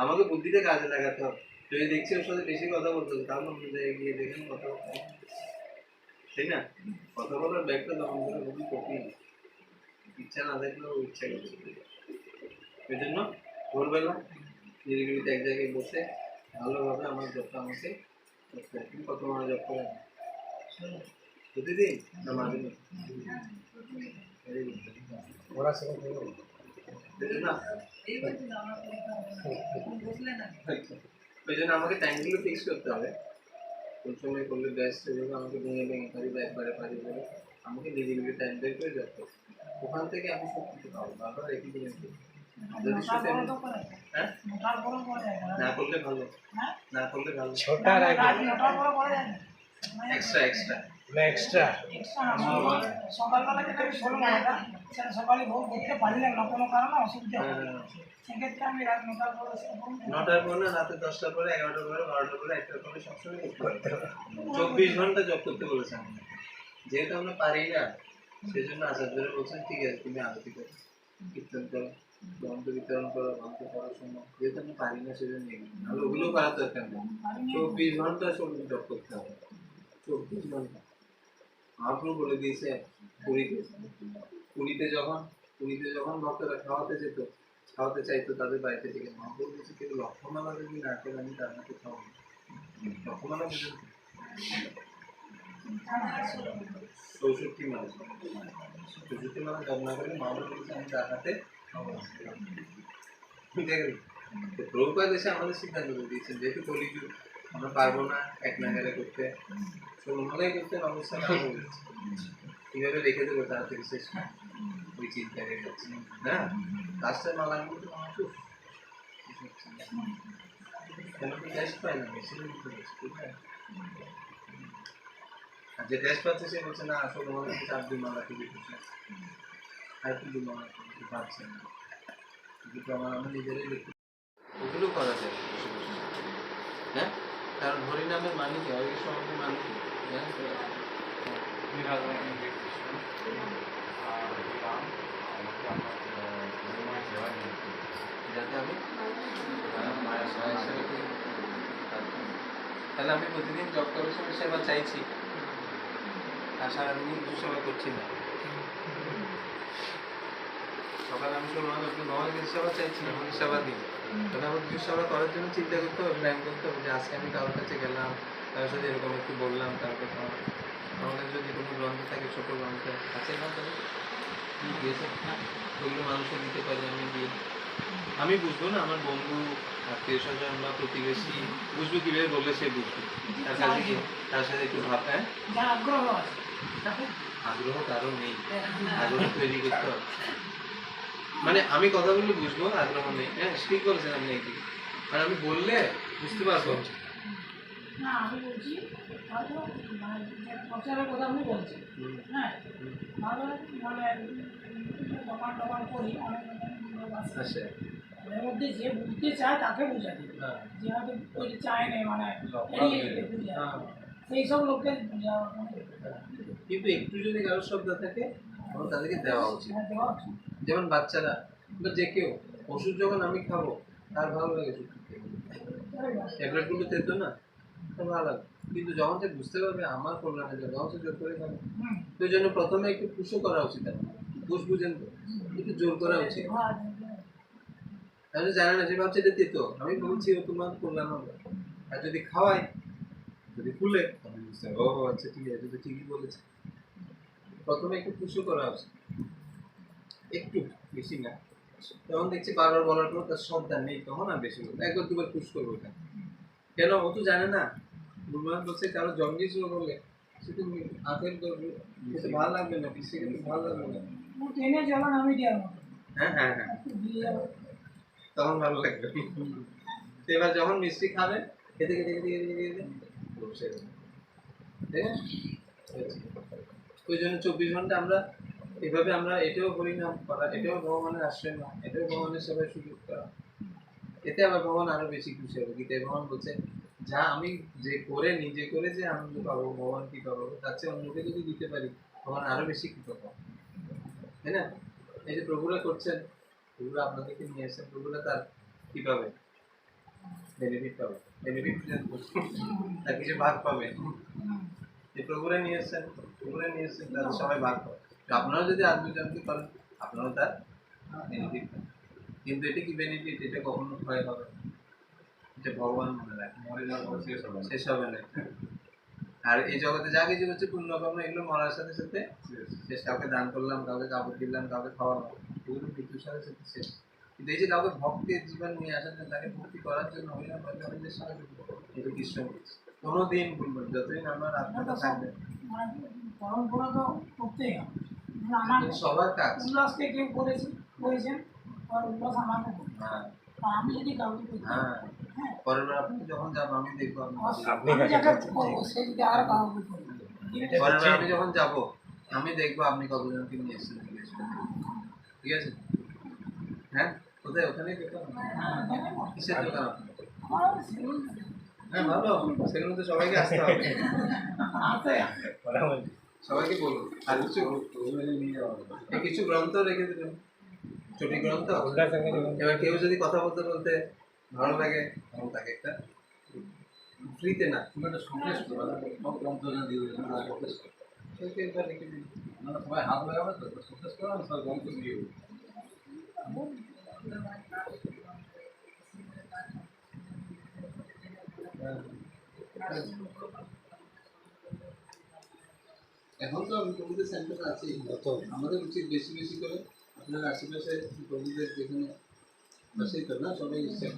আমাকে বুদ্ধিতে কাজে লাগাতে হবে। যদি দেখছি ওর সাথে বেশি কথা বলতে হবে তাহলে অন্য জায়গায় গিয়ে দেখেন কথা বলতে হবে, তাই না? কথা বলার ব্যাগটা তখন করে খুবই কঠিন, ইচ্ছা না দেখলেও ইচ্ছা করছে। এই জন্য ভোরবেলা নিরিবিলিতে এক জায়গায় বসে ভালোভাবে আমার জবটা আমাকে করতে হবে। তুমি কত মাস জব করে প্রতিদিন না মাঝে মাঝে? ওরা সেখানে না, ওই জন্য আমাকে টাইমগুলো ফিক্স করতে হবে, কোন সময় করলে বেস্ট হবে। আমাকে ভেঙে ভেঙে পারি বা একবারে পারি বলে আমাকে নিজে নিজে টাইম বের করে যেতে হবে। ওখান থেকে আমি সব কিছু পাবো, বারবার একই জিনিস যদি সাথে হ্যাঁ না করলে ভালো, না করলে ভালো, ছোটার আগে এক্সট্রা এক্সট্রা এক্সট্রা সকালবেলা যেটা আমি ষোলো ঘন্টা সেটা সকালে ভোর করতে পারলাম না কোনো কারণে অসুবিধা হয়, সেক্ষেত্রে আমি রাত 9টার পরে 9টার পর না, রাতে 10টার পরে, 11টার পরে, 12টার পরে, 1টার পরে সবসময় করতে পারি। 24 ঘন্টা জব করতে বলেছেন, যেহেতু আমরা পারি না সেই জন্য আচার্যরা বলছেন ঠিক আছে তুমি আরতি করো, কীর্তন করো, গ্রন্থ বিতরণ করো, গ্রন্থ পড়াশোনা, যেহেতু আমি পারি না সেজন্য তাহলে ওগুলো করার দরকার নেই। 24 ঘন্টা সব জব করতে হবে, 24 ঘন্টা। মহাপ্রভু বলে দিয়েছে পুরীতে যখন ভক্তরা খাওয়াতে চাইতো তাদের বাড়িতে থেকে, মহাপ্রভু বলছে কেউ লক্ষ্যমালা যদি না করে আমি তার মধ্যে খাওয়াবো। লক্ষ্যমালা বুঝেন? 64 মালা জব না করলে মহাপ্রভু বলছে আমি তার হাতে প্রভুপাদ এসে আমাদের সিদ্ধান্ত দিয়েছেন, যেহেতু কলিযুগ আমরা পারবো না এক নাগারে করতে, 16 মালাই করতে অবস্থা না হয়ে যাচ্ছে। কীভাবে রেখে দেবো তাড়াতাড়ি শেষ না ওই চিন্তা হয়ে যাচ্ছে হ্যাঁ লাস্টের মাল আনবো তো আমার খুব কেন কি টেস্ট পায় না বেশি আর যে টেস্ট পাচ্ছে সে বলছে না আসলে মনে হচ্ছে 4 মালা খুবই খুশি আর কি মালা পাচ্ছে না কিন্তু আমার নিজেরাই দেখতে ওগুলো করা যায় বসে বসে হ্যাঁ কারণ হরিনামের মানে কি হরে কৃষ্ণ নামের মানে কি জানেন তো যাতে আমি মায়ের সেবা করি তাহলে আমি প্রতিদিন জব করার সময় সেবা চাইছি আর সারাদিন সেবা করছি না সকালে আমি শুনলাম আপনি ভগবানের সেবা চাইছি আমাকে সেবা দিন তাহলে আমার কিছু সেবা করার জন্য চিন্তা করতে হবে প্ল্যান করতে হবে যে আজকে আমি কারোর কাছে গেলাম তার সাথে এরকম একটু বললাম তারপর আমাদের যদি কোনো গ্রন্থ থাকে ছোটো গ্রন্থ আছে না তাহলে দিয়েছে ওইগুলো মানুষকে দিতে পারি আমি দিয়ে আমি বুঝবো না আমার বন্ধু আত্মীয় স্বজন বা প্রতিবেশী বুঝবো কীভাবে বললে সে বুঝবে তার কাছে কি তার সাথে একটু ভাব হ্যাঁ যার আগ্রহ আছে আগ্রহ কারো নেই আগ্রহ তৈরি করতে হবে মানে আমি কথা বললে বুঝবো আগ্রহ নেই হ্যাঁ ঠিক বলছেন আপনি একদিকে আর আমি বললে বুঝতে পারবো না আমি বলছি হয়তো মানে যে প্রচারের কথা আপনি বলছেন হ্যাঁ ভালো মানে দোকান টোকান করি অনেক লোক আছে আচ্ছা এর মধ্যে যে বুঝতে চায় তাকে বুঝাতে হ্যাঁ যে হয়তো ওই চায় নেই মানে এড়িয়ে যেতে বুঝায় সেই সব লোককে বুঝাওয়া কিন্তু একটু যদি কারোর শব্দ থাকে তখন তাদেরকে দেওয়া উচিত দেওয়া উচিত। যেমন বাচ্চারা বা যে কেউ ওষুধ যখন আমি খাবো তার ভালো লাগে ট্যাবলেটগুলো তেতো না তার ভালো লাগে কিন্তু যখন সে বুঝতে পারবে আমার কল্যাণের জন্য তখন সে জোর করে খাবে তো ওই জন্য প্রথমে একটু পুষও করা উচিত আমার পুষ বুঝেন তো একটু জোর করা উচিত তাহলে জানে না সে ভাবছে এটা তেতো আমি বলছি ও তোমার কল্যাণ হবে আর যদি খাওয়াই যদি ফুলে তখন বুঝতে হবে ও আচ্ছা ঠিক আছে তো ঠিকই বলেছে প্রথমে একটু পুষও করা উচিত একটু বেশি না তখন দেখছি বারবার বলার পর তার সন্তান নেই তখন আর বেশি বলবো একবার দুবার পুশ করবো ওটা কেন ও তো জানে না গুরুমান বলছে কারো জন্ডিস বলে সে তো আখের করবে সেটা ভালো লাগবে না পিসে কিন্তু ভালো লাগবে না ট্রেনে চলান আমি দেওয়ার মতো হ্যাঁ হ্যাঁ হ্যাঁ দিয়ে যাবো তখন ভালো লাগবে তো এবার যখন মিষ্টি খাবে খেতে খেতে খেতে খেতে খেতে বসে যাবে ঠিক আছে ওই জন্য 24 ঘন্টা আমরা এভাবে আমরা এটাও করি না করা এটাও ভগবানের আশ্রয় না এটাও ভগবানের সেবায় সুযোগ করা এতে আবার ভগবান আরো বেশি খুশি হবে গীতায় ভগবান বলছে যা আমি যে করে নিজে করে যে আনন্দ পাবো ভগবান কি পাবো তার চেয়ে অন্যকে যদি দিতে পারি ভগবান আরো বেশি কৃত পাবো তাই না এই যে প্রভুরা করছেন প্রভুরা আপনাদেরকে নিয়ে এসেছেন প্রভুরা তার কি পাবে বেনিফিট পাবে বেনিফিট তার কিছু ভাগ পাবে যে প্রভুরা নিয়ে এসেছেন তাদের সবাই ভাগ পাবে আপনারা যদি আত্মজানতে পারেন আপনারাও তার বেনিফিট পাবেন কিন্তু এটা কি বেনিফিট এটা কখনো ক্ষয় হবে এটা ভগবান মনে রাখে শেষ হবে না আর এই জগতে যা কিছু হচ্ছে পুণ্যকর্ম এগুলো মরার সাথে সাথে শেষ কাউকে দান করলাম কাউকে কাপড় দিলাম কাউকে খাওয়ালাম এগুলো মৃত্যুর সাথে সাথে শেষ কিন্তু এই যে কাউকে ভক্তির জীবন নিয়ে আসার জন্য তাকে ভক্তি করার জন্য হরিনাম ভগবানের সাহায্য এটা কৃষ্ণ কোনোদিন ভুলবেন যতদিন আমার আত্মাটা থাকবে মানে পরম্পরা তো করতেই হবে আমার সবার কাজ উল্লাসকে কেউ করেছেন আর উল্লাস আমাকে হ্যাঁ আর আমি যদি কাউকে করি হ্যাঁ হ্যাঁ পরের বার আপনি যখন যাবো আমি দেখবো আমি যাকে করবো সে যদি আর কাউকে করি পরের বার আমি যখন যাবো আমি দেখবো আপনি কতজনকে নিয়ে এসেছেন ঠিক আছে হ্যাঁ কোথায় ওখানেই দোকান কিসের দোকান আপনার হ্যাঁ ভালো সেগুলো তো সবাইকে আসতে হবে সবাইকে বলুন আর কিছু কিছু গ্রন্থ রেখে দেবেন ছোট গ্রন্থ এবার কেউ যদি কথা বলতে বলতে ভালো লাগে তখন তাকে একটা ফ্রিতে না একটা সংশ্লেষ করো সব গ্রন্থ দিয়ে রেখে দিন সবাই হাত লাগাবে তো সংশ্লেষ করো সব গ্রন্থ দিয়ে এখন তো প্রভুদের সেন্টার আছেই আমাদের উচিত বেশি বেশি করে আপনার আশেপাশে প্রভুদের যেখানে বসেই তো না সবাই এসছেন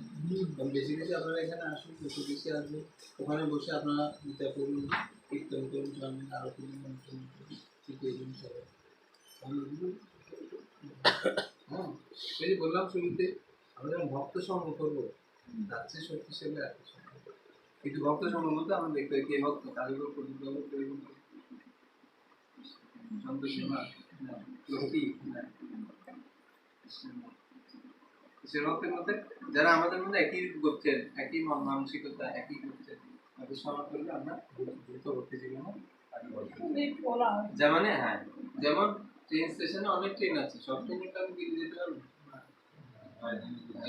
বেশি বেশি আপনারা এখানে আসুন বেশি বেশি আসবেন ওখানে বসে আপনারা গীতা পড়ুন কীর্তন করুন স্বামী আরতি করুন হ্যাঁ, এই যে বললাম শুরুতে আমরা যখন ভক্ত সঙ্গ করবো যাচ্ছে শক্তিশালী আকর্ষণ, কিন্তু ভক্ত সঙ্গ বলতে আমরা দেখতে কে ভক্ত কারিগর প্রযুক্ত সন্তোষীমা লক্ষ্মী কিসের ভক্তের মধ্যে যারা আমাদের মধ্যে একই করছেন, একই মানসিকতা, একই করছেন, তাদের সমাজ করলে আমরা দ্রুত ভক্তি জীবনে যেমন হ্যাঁ, যেমন ট্রেন স্টেশনে অনেক ট্রেন আছে, সব ট্রেনে তো আমি দিল্লি যেতে পারবো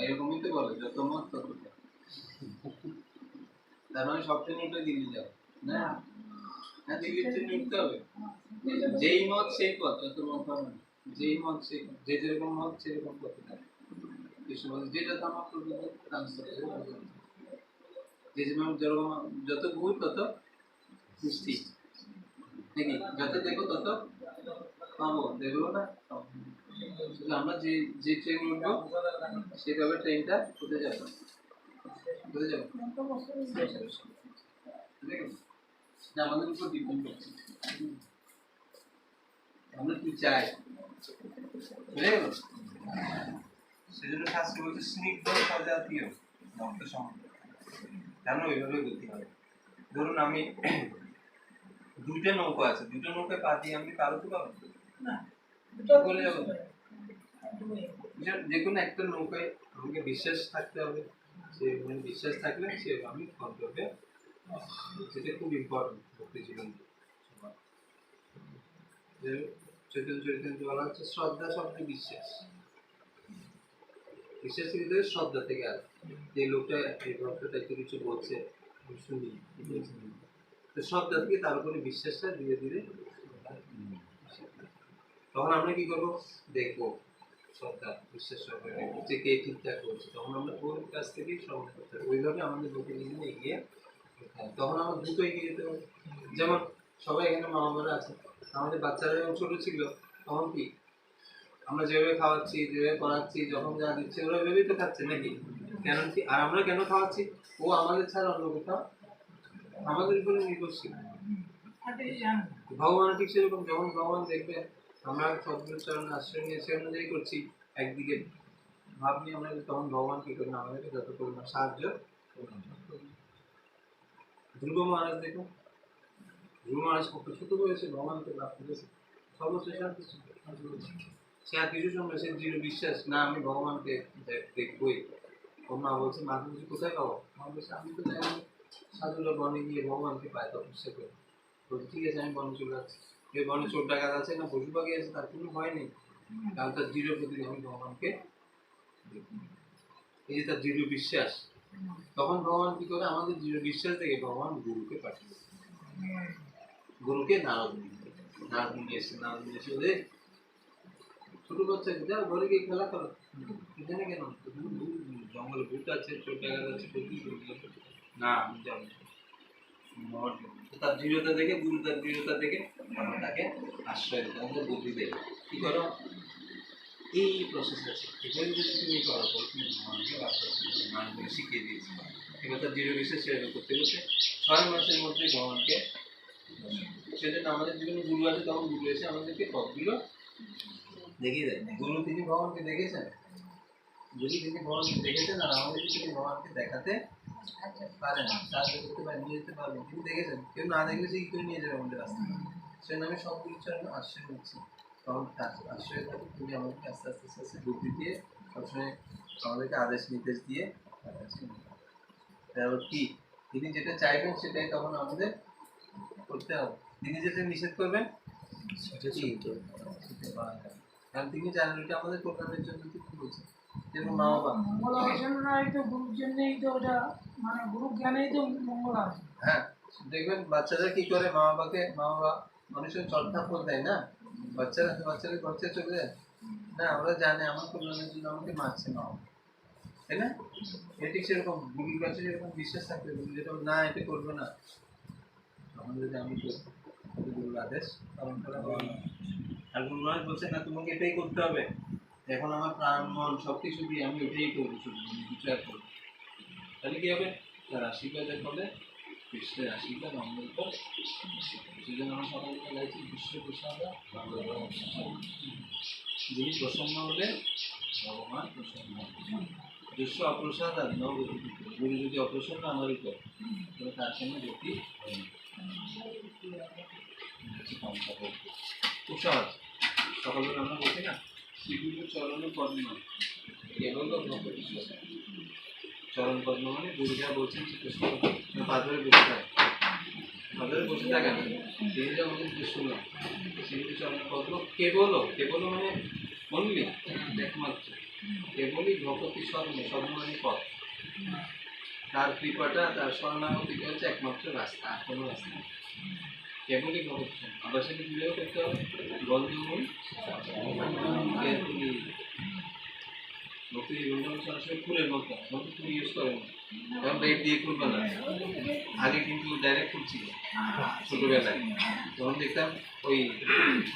এরকমই তো বলে যত মত তত পথ। তার মানে সব ট্রেনে উঠে দিল্লি যাও না, হ্যাঁ দিল্লির ট্রেনে উঠতে হবে, যেই মত সেই পথ, যত মত হবে না, যেই মত সেই পথ, যে যেরকম মত সেরকম পথে থাকে। যেটা তামাক করবে ট্রান্সফার যে যেরকম যত গুড় তত মিষ্টি নাকি, যত দেখো তত পাবো, দেখলো না শুধু আমরা যে যে ট্রেন উঠবো সেভাবে ট্রেনটা কোথায় যাবে, কোথায় যাবে এটা আমাদের উপর ডিপেন্ড করছে আমরা কি চাই, বুঝে গেল? সেজন্য শাস্ত্র বলছে স্নিগ্ধ সজাতীয় ভক্ত সঙ্গ, জানো এইভাবে বলতে হবে। ধরুন আমি দুইটা নৌকা আছে, দুটো নৌকায় পা দিয়ে আমি পারতে পারবো না, বলে যাবো, যে কোনো একটা নৌকায় আমাকে বিশ্বাস থাকতে হবে, সে মানে বিশ্বাস থাকলে সে আমি ফোন করবে, সেটা খুব ইম্পর্টেন্ট ভক্তি জীবন। চৈতন্য চরিতামৃতে বলা হচ্ছে শ্রদ্ধা শব্দে বিশ্বাস, বিশ্বাসের ভিতরে শ্রদ্ধা থেকে আসে, যে লোকটা এই ভক্তটা একটু কিছু বলছে আমি শুনি, তো শ্রদ্ধা থেকে তার উপরে বিশ্বাসটা ধীরে ধীরে, তখন আমরা কি করবো দেখবো শ্রদ্ধা বিশ্বাস সহকারে দেখবো যে কে ঠিকঠাক করছে, তখন আমরা ওর কাছ থেকেই শ্রবণ করতে হবে, ওইভাবে আমাদের ভক্তি জীবনে এগিয়ে যেতে হবে। তখন আমরা দ্রুত এগিয়ে যেতে পারবো। যেমন সবাই এখানে মা বাবারা আছে, আমাদের বাচ্চারা যখন ছোট ছিল তখন কি আমরা যেভাবে খাওয়াচ্ছি, যেভাবে পড়াচ্ছি, যখন যা দিচ্ছে ওরা ভেবেই তো খাচ্ছে নাকি, কেন কি আর আমরা কেন খাওয়াচ্ছি, ও আমাদের ছাড়া অন্য কোথাও আমাদের উপরে নির্ভরশীল। ভগবান ঠিক সেরকম, যখন ভগবান দেখবে আমরা সদ্গুরুচরণ আশ্রয় নিয়ে সে অনুযায়ী করছি একদিকে ভাব নিয়ে আমরা, তখন ভগবান কি করেন আমাদেরকে যত পরিমাণ সাহায্য। ধ্রুব মহারাজ দেখুন, ধ্রুব মহারাজ কত ছোট বয়সে ভগবানকে লাভ করেছে, সর্বশেষ সে আর কিছু সময় সে দৃঢ় বিশ্বাস না আমি ভগবানকে দেখবই। ওর মা বলছে মা তুমি কোথায় পাবো, মা বলছে আমি তো জানি সাধুরা বনে গিয়ে ভগবানকে পায় তপস্যা করে, বলছে ঠিক আছে আমি বনে চলে যাচ্ছি, এই বনে চোর ডাকাত আছে না পশু পাখি আছে তার কোনো ভয় নেই, কারণ তার দৃঢ় প্রতিজ্ঞা আমি ভগবানকে, এই যে তার দৃঢ় বিশ্বাস, তখন ভগবান কি করে আমাদের দৃঢ় বিশ্বাস থেকে ভগবান গুরুকে পাঠিয়ে, গুরুকে নারদ নিয়ে এসে, নারদ নিয়ে এসে ওদের ছোট বাচ্চাকে যাও ঘরে গিয়ে খেলা করো, এখানে কেন জঙ্গলে ভূত আছে, চোর ডাকাত আছে, না আমি যাবো, তার দৃঢ়তা দেখে গুরু তার দৃঢ়তা দেখে তাকে আশ্রয় দিতে আমাদের বুদ্ধি দেবে কি করো এই প্রসেস আছে, এখানে যদি তুমি করো তুমি ভগবানকে মানুষকে শিখিয়ে দিয়েছি, এবার তার দৃঢ় বিশ্বাস সেভাবে করতে করতে 6 মাসের মধ্যে ভগবানকে, সেজন্য আমাদের জীবনে গুরু আছে, তখন গুরু এসে আমাদেরকে পথগুলো দেখিয়ে দেয়। গুরু তিনি ভগবানকে দেখেছেন, যদি তিনি ভগবানকে দেখেছেন আর আমাদেরকে তিনি ভগবানকে দেখাতে পারেন, সাহায্য করতে পারেন, নিয়ে যেতে পারবেন, তিনি দেখেছেন, কেউ না দেখলে সে কি করে নিয়ে যাবে আমাদের রাস্তা, সেজন্য আমি সব গুরুচরণে আশ্রয় নিচ্ছি, তখন আশ্রয় থাকি তুমি আমাদেরকে আস্তে আস্তে আস্তে আস্তে বুদ্ধি দিয়ে সবসময় আমাদেরকে আদেশ নির্দেশ দিয়ে কি তিনি যেটা চাইবেন সেটাই তখন আমাদের করতে হবে, তিনি যেটা নিষেধ করবেন সেটা পাওয়া যাবে, কারণ তিনি জানেন এটা আমাদের কল্যাণের জন্য কি বলছেন, যেমন মা বাবা মঙ্গল আলোচনায় তো গুরুর জন্যই তো ওটা, মানে গুরু জ্ঞানেই তো মঙ্গল আছে। হ্যাঁ দেখবেন বাচ্চারা কি করে মা বাবা মানুষের চর্থাপন দেয় না, বাচ্চারা ঘর থেকে চলে যায় না, আমরা জানি আমার কল্যাণের জন্য আমাকে মারছে মা বাবা, তাই না? এটি সেরকম গুরুর কাছে যেরকম বিশ্বাস থাকবে, গুরু যেরকম না এটা করবে না, তখন যদি আমি গুরুর আদেশ পালন করা হয়, আর গুরু মহারাজ বলছে না তোমাকে এটাই করতে হবে, এখন আমার প্রাণ মন সবকিছু দিয়ে আমি ওটাই করবো, শুধু কিছু আর করবো, তাহলে কি হবে তার আশীর্বাদের ফলে পৃষ্ঠে 80টা নম্বর পর সেজন্য আমরা সকালবেলা গাইছি বিশ্ব প্রসাদা যিনি প্রসন্ন হলে ভগবান প্রসন্ন হন। বিশ্ব অপ্রসাদ আর নগতি গুরু যদি অপ্রসন্ন আমার উপর তাহলে তার সঙ্গে গতি হয় না। প্রসাদ সকালবেলা আমরা বলছি না শ্রীগুরু চরণ পদ্ম কেবল ভগবতী চরণ পদ্ম মানে গুরু যা বলছেন শ্রীকৃষ্ণ পাথরে বসে থাকে, পাথরে বসে থাকে না, তিনি যা বলছেন শুনলাম শ্রীগুরু চরণ পদ্ম কেবল কেবল মানে অনলি একমাত্র কেবলই ভগবতী স্বর্ণ স্বর্ণ মানে পথ, তার কৃপাটা তার স্বর্ণাগতিটা হচ্ছে একমাত্র রাস্তা, আর কোনো রাস্তা নেই। কেবলই ভগবতী স্বর্ণ। আবার সেটা কীভাবে করতে হবে? গন্ধমূল ভক্তি জীবনটা সরাসরি ফুলের মতো, এখন তো ফুল ইউজ করে না, এখন ব্লেড দিয়ে ফুল বানায়। আগে কিন্তু ডাইরেক্ট ফুল ছিল ছোটোবেলায়, তখন দেখতাম ওই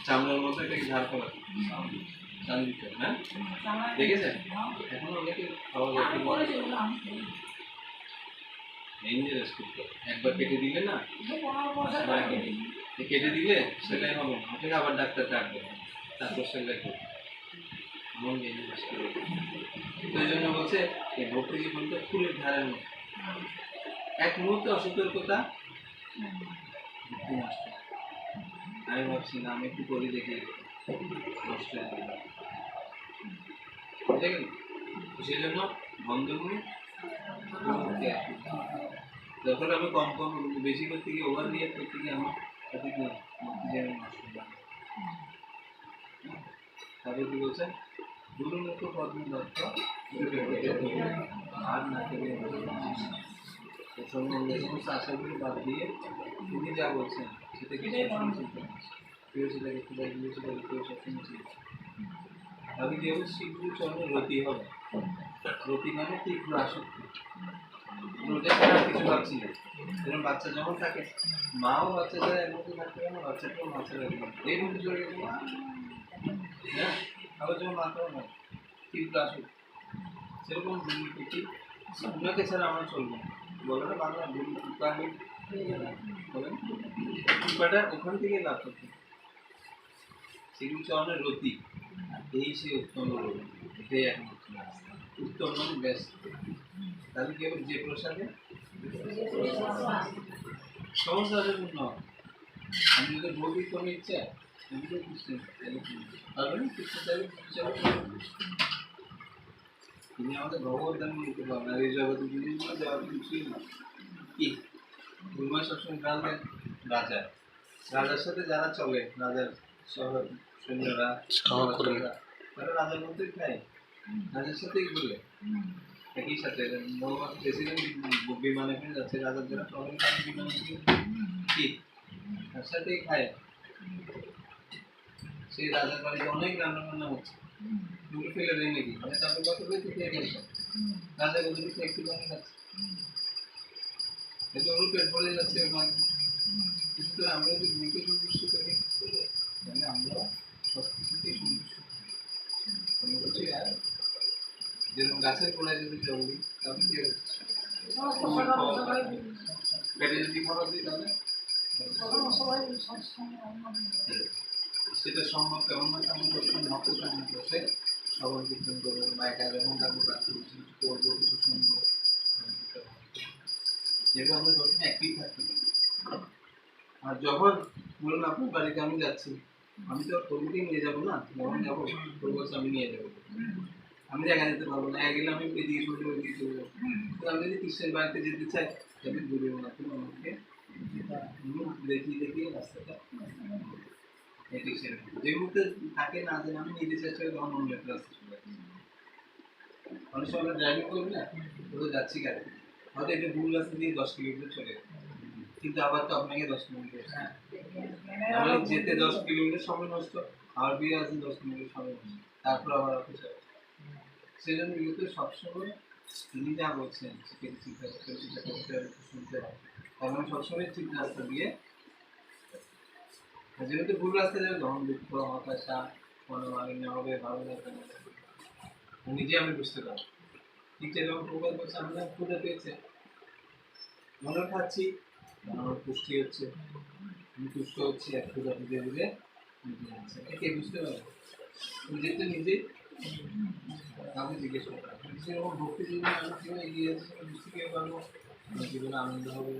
চামড়ার মতো এটাকে ঝাড় করা চান দিত, হ্যাঁ দেখেছেন? এখন অনেকে খাওয়া যায় ডেঞ্জারাস করতে, একবার কেটে দিলে না কেটে দিলে সেটাই হবে না, ওটাকে আবার ডাক্তার ডাকবে, তারপর সেটাই করবে, এমন ডেঞ্জারাস করে। ওই জন্য বলছে এই ভক্তি জীবনটা ফুলের ধারের মতো, এক মুহূর্তে অসতর্কতা নষ্ট। আমি ভাবছি না আমি একটু করে দেখি নষ্ট হয়ে যাবে, বুঝে গেল? সেই জন্য বন্ধগুলো যখন আমি কম কম বেশি করতে গিয়ে ওভার রিয়েক্ট করতে গিয়ে আমার সাথে কি নষ্ট হয়ে যাবে। তারপরে কি বলছে গুরুমুখ পদ্ম দত্ত আর না করে সমস্ত আশাগুলো বাদ দিয়ে তিনি যা বলছেন সেটা কি কেউ সেটাকে খুঁজে দিয়ে সেটাকে কেউ সবসময় ছিল। আমি কেউ শীঘ্র চরণে রতি হবে, রতি মানে তীব্র আসক্তি, ওটা ছাড়া কিছু ভাবছি না। যেরকম বাচ্চা যখন থাকে মাও বাচ্চা ছাড়া এর মধ্যে থাকতে পারে না, বাচ্চাটাও মা ছাড়া এই মধ্যে চলে গেছে মা, হ্যাঁ আবার যখন মাথাও নয় তীব্র আসক্তি, সেরকম দুর্নীতি ওনাকে ছাড়া আমরা চলবো না। বলো না বাংলা দুর্নীতি বলেন কৃপাটা ওখান থেকে লাভ করতে সেগুলো চরণের রতি, এই সে উত্তম রোগ, এটাই একমাত্র উত্তম মানে ব্যস্ত। তাহলে কেবল যে প্রসাদে সমস্ত পূর্ণ হবে। আমি যদি বলি কোনো ইচ্ছা আমি তো বুঝতে পারবেন কৃষ্ণ চাইলে তিনি আমাদের ভগবত দান নিতে পারবেন, আর এই জগতের জিনিসগুলো দেওয়ার কিছুই না। কি গুরুমা সবসময় গান দেন রাজা, রাজার সাথে যারা চলে, রাজার শহর সৈন্যরা তারা রাজার মধ্যেই খায়, রাজার সাথেই ঘুরে একই সাথে। প্রেসিডেন্ট বিমানে ফেলে যাচ্ছে, রাজার যারা শহরে খায় বিমানে কি তার সাথেই খায়। সেই রাজার বাড়িতে অনেক রান্না বান্না হচ্ছে, দুটো ফেলে দেয় নাকি মানে তাদের কত পেয়েছে খেয়ে গেছে, রাজা গরিব একটু বানিয়ে খাচ্ছে, এতে ওর পেট ভরে যাচ্ছে। কিন্তু আমরা যদি গুরুকে সন্তুষ্ট করি তাহলে আমরা সব কিছুতেই সন্তুষ্ট করছি। আর যেরকম গাছের গোড়ায় যদি জলদি তাহলে কি হচ্ছে, পেটে যদি খাবার দিই তাহলে সেটা সম্ভব কেমন না তেমন করছেন ভক্ত সঙ্গে বসে শ্রবণ কীর্তন করবেন বা একা যখন তাকে প্রার্থী করবো কিছু শুনবো, যেহেতু আমরা সবসময় অ্যাক্টিভ থাকতে পারি। আর যখন বলুন আপনার বাড়িতে আমি যাচ্ছি, আমি তো প্রভুকেই নিয়ে যাবো না, যখন যাবো প্রভু আমি নিয়ে যাবো, আমি দেখা যেতে পারবো না, গেলে আমি এদিকে চলে যাবো এদিকে চলে যাবো। তো আমি যদি কৃষ্ণের বাড়িতে যেতে চাই তাহলে গুরু আমাকে দেখিয়ে দেখিয়ে রাস্তাটা যে মুহূর্তে থাকে না যে আমি নিজে চেষ্টা করি তখন অন্য একটা রাস্তা চলে যাচ্ছে। অনেক সময় আমরা ড্রাইভিং করি না, কোথাও যাচ্ছি গাড়ি হয়তো এটা ভুল রাস্তা দিয়ে 10 কিলোমিটার চলে যাবে, কিন্তু আবার তো আপনাকে 10 কিলোমিটার আমাদের যেতে 10 কিলোমিটার সময় নষ্ট, আর বিয়ে আসতে 10 কিলোমিটার সময় নষ্ট, তারপর আবার আপনি চলে। সেই জন্য ইউতে সবসময় তিনি যা বলছেন সেটাকে চিন্তা করতে হবে, শুনতে হবে, কারণ সবসময় ঠিক রাস্তা দিয়ে যেহেতু ভুল রাস্তা যাবে তখন দুঃখ হতাশা মনোমালিন্য হবে, ভালো লাগবে না, নিজে আমি বুঝতে পারবো। ঠিক যেরকম প্রকাশ করছে আমরা ক্ষুদা পেয়েছে মনে খাচ্ছি আমার পুষ্টি হচ্ছে, আমি তুষ্ট হচ্ছি, একটু ধীরে ধীরে নিজে হচ্ছে। এটা কে বুঝতে পারে? নিজের তো নিজেই কাউকে জিজ্ঞেস করতে হবে। সেরকম ভক্তি জীবনে আমি কীভাবে এগিয়ে যাচ্ছি বুঝতে কীভাবে পারবো? আমার জীবনে আনন্দ হবে,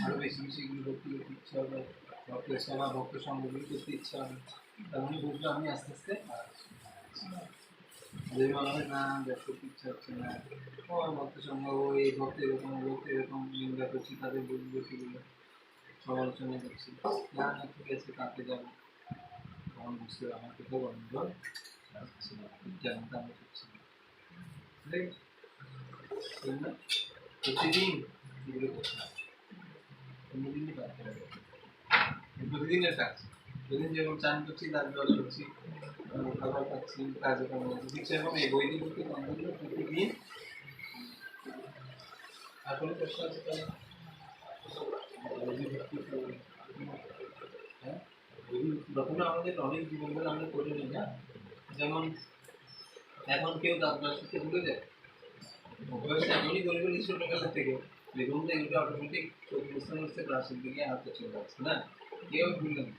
আরও বেশি বেশি এগুলো ভক্তি করতে ইচ্ছা হবে, ভক্তের সেবা ভক্ত সঙ্গগুলি করতে ইচ্ছা হবে। তেমনই বুঝলো আমি আস্তে আস্তে যদি মনে হয় না ব্যস্ত ইচ্ছা হচ্ছে না, ও ভক্ত সঙ্গ, ও এই ভক্ত এরকম নিন্দা করছি, তাদের বুঝবো সেগুলো সমালোচনা করছি, না না ঠিক আছে কাকে যাবো, তখন বুঝতে হবে আমার কোথাও বন্ধ যেমনটা আমরা করছি না, প্রতিদিন এগুলো করতে হবে, কোনোদিনই বাদ দেওয়া যাবে না। প্রতিদিনের কাজ, প্রতিদিন যেমন চান করছি, দাঁত ব্রাশ করছি, খাবার খাচ্ছি, কাজে কামে ঠিক সেরকম এই বই দিকে বন্ধগুলো প্রতিদিন। আর কোনো প্রশ্ন আছে তাহলে? হ্যাঁ, প্রথমে আমাদের অনেক জীবনগুলো আমরা করে নিই না, যেমন এখন কেউ দাঁত ব্রাশ করতে ভুলে যায়, অভ্যাসটা এমনই করে ফেলি ছোটোবেলা থেকে, দেখুন তো এগুলো অটোমেটিক বুঝতে বুঝতে ব্রাশের দিকে হাতে চলে যাচ্ছে না, কেউ ভুলে না।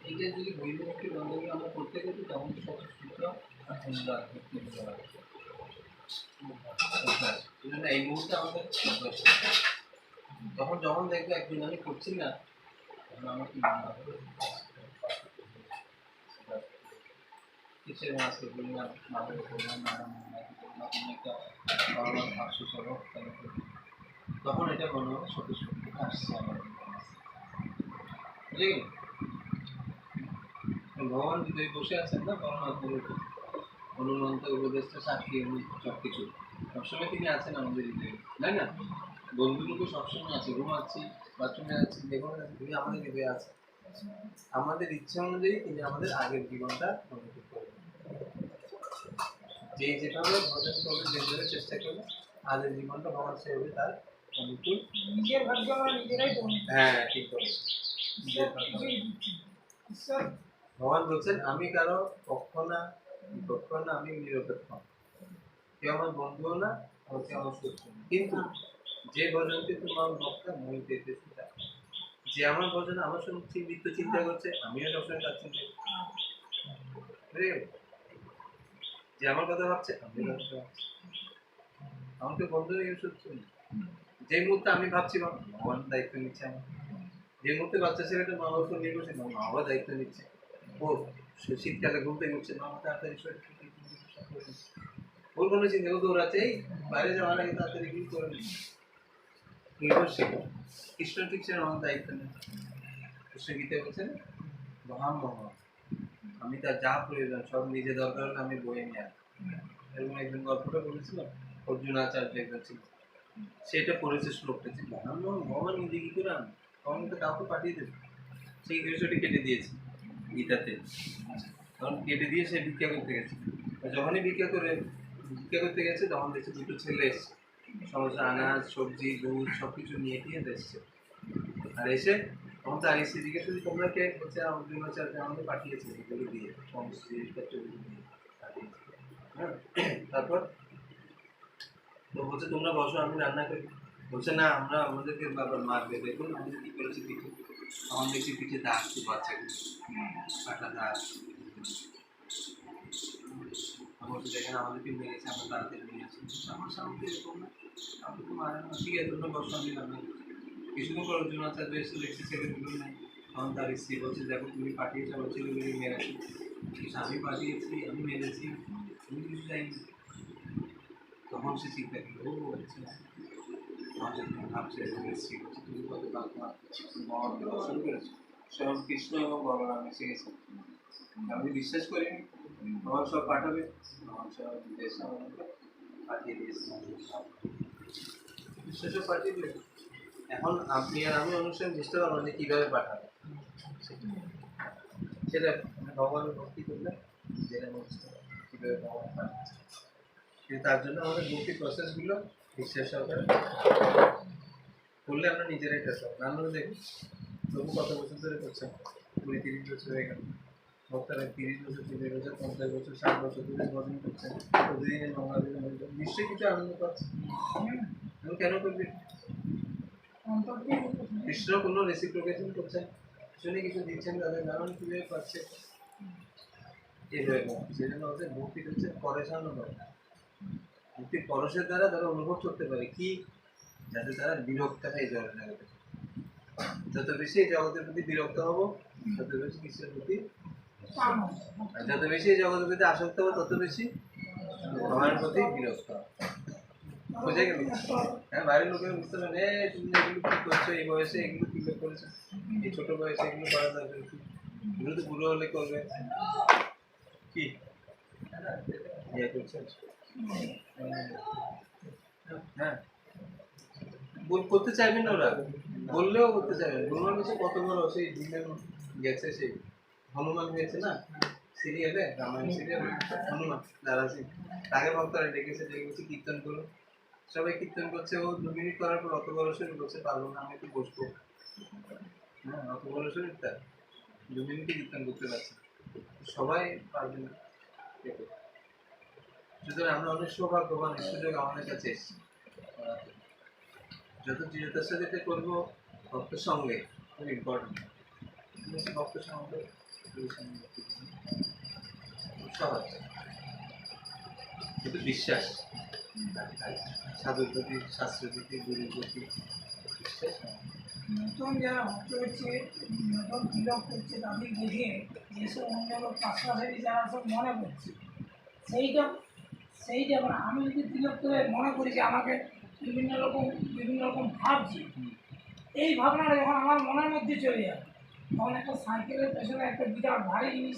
এইটা যদি বৈধমুখী বন্ধগুলো আমরা করতে করতে তখন সব সুস্থ আর সুন্দর ভক্তি হতে পারে। এই মুহূর্তে আমাদের তখন যখন দেখবো একদিন আমি করছি না, তখন আমার কি মনে হবে? কিসের মাছ করবি না, মাদের করবো না, একটা আফসোস হলো, তখন এটা মনে হবে সত্যি সত্যি আসছে আমার বুঝলি। ভগবান যদি বসে আছেন না, অনুমন্ত উপদেশটা সাক্ষী সব কিছু সবসময় তিনি আছেন আমাদের হৃদয়ে, তাই না? বন্ধুগুলো সবসময় আছে, ঘুমাচ্ছি, বাথরুমে আছি, দেখুন তিনি আমাদের হৃদয়ে আছে। আমাদের ইচ্ছা অনুযায়ী তিনি আমাদের আগের জীবনটা অনুভব করবেন, যে যেভাবে ভজন করবে, যেভাবে চেষ্টা করবে আগের জীবনটা ভগবান সেভাবে তার অনুকূল। নিজের ভাগ্য আমরা নিজেরাই করবো। হ্যাঁ ঠিক বলে, ভগবান বলছেন আমি কারো পক্ষ না, আমি নিরপেক্ষ, কেউ আমার বন্ধুও না, কেউ আমার শত্রু না, কিন্তু যে ভজনকে তোমার ভক্তা মই পেতে, যে আমার ভজন আমার সঙ্গে নিত্য চিন্তা করছে, আমিও সবসময় তার চিন্তা করছি, যে আমার কথা ভাবছে আমি ভাবছি, আমাকে বন্ধু হয়ে শত্রু না। যে মুহূর্তে আমি ভাবছি ভগবান দায়িত্ব নিচ্ছে আমার, যে মুহূর্তে বাচ্চা ছেলেটা মা বাবার উপর নির্ভরশীল, মা বাবা দায়িত্ব নিচ্ছে, ও শীতকালে ঘুরতে ঘুরছে, মা বাবা তাড়াতাড়ি ওর কোনো চিন্তা করতে ওরা চাই বাইরে যাওয়ার আগে তাড়াতাড়ি কি করে নির্ভরশীল। কৃষ্ণ ঠিক সে আমার দায়িত্ব নেই, কৃষ্ণ গীতা বলছেন মহাম মহা, আমি তার যা প্রয়োজন সব নিজে দরকার হলে আমি বয়ে নিয়ে আসি। এরকম একদিন গল্পটা বলেছিলাম, অর্জুনাচার্য একজন ছিল, সেটা পড়েছে শ্লোকটা, যে মহান ভগবান নিজে কি করে আন, ভগবান তো কাউকে পাঠিয়ে দেবে, সেই বিষয়টি কেটে দিয়েছে গীতাতে, তখন কেটে দিয়ে সে ভিক্ষা করতে গেছে। যখনই ভিক্ষা করতে গেছে তখন দেখছে দুটো ছেলে এসছে, সমস্ত আনাজ সবজি দুধ সব কিছু নিয়ে এসছে, আর এসে তখন তার স্ত্রী জিজ্ঞেস করছে তোমরা কে, বলছে অর্জুনাচার্য আমাকে পাঠিয়েছে এগুলো দিয়ে, সমস্ত জিনিসপত্রগুলো দিয়ে পাঠিয়েছে। হ্যাঁ, তারপর তো বলছে তোমরা বসো আমি রান্না করি, বলছে না আমরা আমাদেরকে বাবার মারবে, দেখুন আমাদের কি করেছে পিঠে, আমার দেখছি পিঠে দাগ খুব আছে, কাটা দাগ, বলছে দেখেন আমাদেরকে মেরেছে, আমরা তাড়াতাড়ি নিয়ে আসি, আমার সামনে এরকম না, আপনি তো মারেন না, ঠিক আছে তোমরা বসো আমি রান্না করি। কিছুক্ষণ পর অর্জুনাচার্য এসে দেখছি ছেলেগুলো নেই, তখন তার স্ত্রী বলছে দেখো তুমি পাঠিয়েছো আমার ছেলেগুলি মেরেছি, আমি পাঠিয়েছি আমি মেরেছি তুমি কিছু চাইনি। তখন সে চিন্তা করলো ও আচ্ছা, ভাবছে তুমি কত দর্শন করেছো, স্বয়ং কৃষ্ণ এবং বলরাম এসে গেছে, আমি বিশ্বাস করিনি, আমার সব পাঠাবে, আমার সব দেশ আমাকে পাঠিয়ে দিয়েছে, বিশ্বাসও পাঠিয়ে দিল। এখন আপনি আর আমি অনুষ্ঠান বুঝতে পারবো যে কীভাবে পাঠাবে, সেটা ভগবানের ভক্তি করলে যেটা বুঝতে পারবো কীভাবে ভগবান পাঠাচ্ছে, কিন্তু তার জন্য আমাদের ভক্তি প্রসেসগুলো বিশ্বাস সহকারে করলে আমরা নিজেরাই টেস্ট পাবো। আমরা দেখি তবু কত বছর ধরে করছেন, 20-30 বছর হয়ে গেল, ভক্তরা 30 বছর 40 বছর 50 বছর 60 বছর ধরে ভজন করছেন, প্রতিদিনের বাংলাদেশের নিশ্চয়ই কিছু আনন্দ পাচ্ছে, আমি কেন করবি? অন্তর দিয়ে কৃষ্ণ কোনো রেসিপ্রোকেশন করছেন, শুনে কিছু দিচ্ছেন তাদের, কারণ কীভাবে পাচ্ছে এইভাবে পাচ্ছে। সেই জন্য ওদের ভক্তি হচ্ছে পরেশানো করে, ভক্তি পরশের দ্বারা তারা অনুভব করতে পারে কি, যাতে তারা বিরক্ত হয় এই জগতে। যত বেশি এই জগতের প্রতি বিরক্ত হবো, তত বেশি কৃষ্ণের প্রতি, আর যত বেশি এই জগতের প্রতি আসক্ত হবো, তত বেশি ভগবানের প্রতি বিরক্ত হবে। বুঝে গেল? হ্যাঁ, বাইরের লোকের বুঝতে পারে তুমি এগুলো কি করছো, এই বয়সে এগুলো কি করেছো, এই ছোট বয়সে এগুলো করা দরকার কি, এগুলো তো বুড়ো হলে করবে কি ইয়ে করছে। হ্যাঁ, করতে চাইবেন না ওরা, বললেও করতে চাইবেন। হনুমান হচ্ছে কত বড়, সেই দিনের গেছে, সেই হনুমান হয়েছে না সিরিয়ালে, রামায়ণ সিরিয়ালে, হনুমান দাদা সিং, তাকে ভক্তরা ডেকেছে, ডেকেছে কীর্তন করো, সবাই কীর্তন করছে, ও 2 মিনিট করার পর অত বড় শরীর বলছে পারবো না, আমি একটু বসবো। হ্যাঁ, অত বড় শরীর তার 2 মিনিটই কীর্তন করতে পারছে, সবাই পারবে না। সুতরাং আমরা অনেক সৌভাগ্যবান, সুযোগ আমাদের কাছে এসেছি। যত দৃঢ়তার সাথে এটা করবো ভক্তের সঙ্গে, খুব ইম্পর্টেন্ট ভক্তের সঙ্গে, সহজ কিন্তু বিশ্বাস, সাধুর প্রতি, শাস্ত্রের প্রতি, গুরুর প্রতি বিশ্বাস। নতুন যারা ভক্ত হচ্ছে, নতুন তিলক করছে, তাদের দেখে যেসব অন্য লোক পাশাপাশি যারা সব মনে করছে, সেইটা মানে আমি যদি তিলক করে মনে করি যে আমাকে বিভিন্ন রকম ভাবছি, এই ভাবনাটা যখন আমার মনের মধ্যে চলে যাবে, তখন একটা সাইকেলের পেছনে একটা বিরাট ভারী জিনিস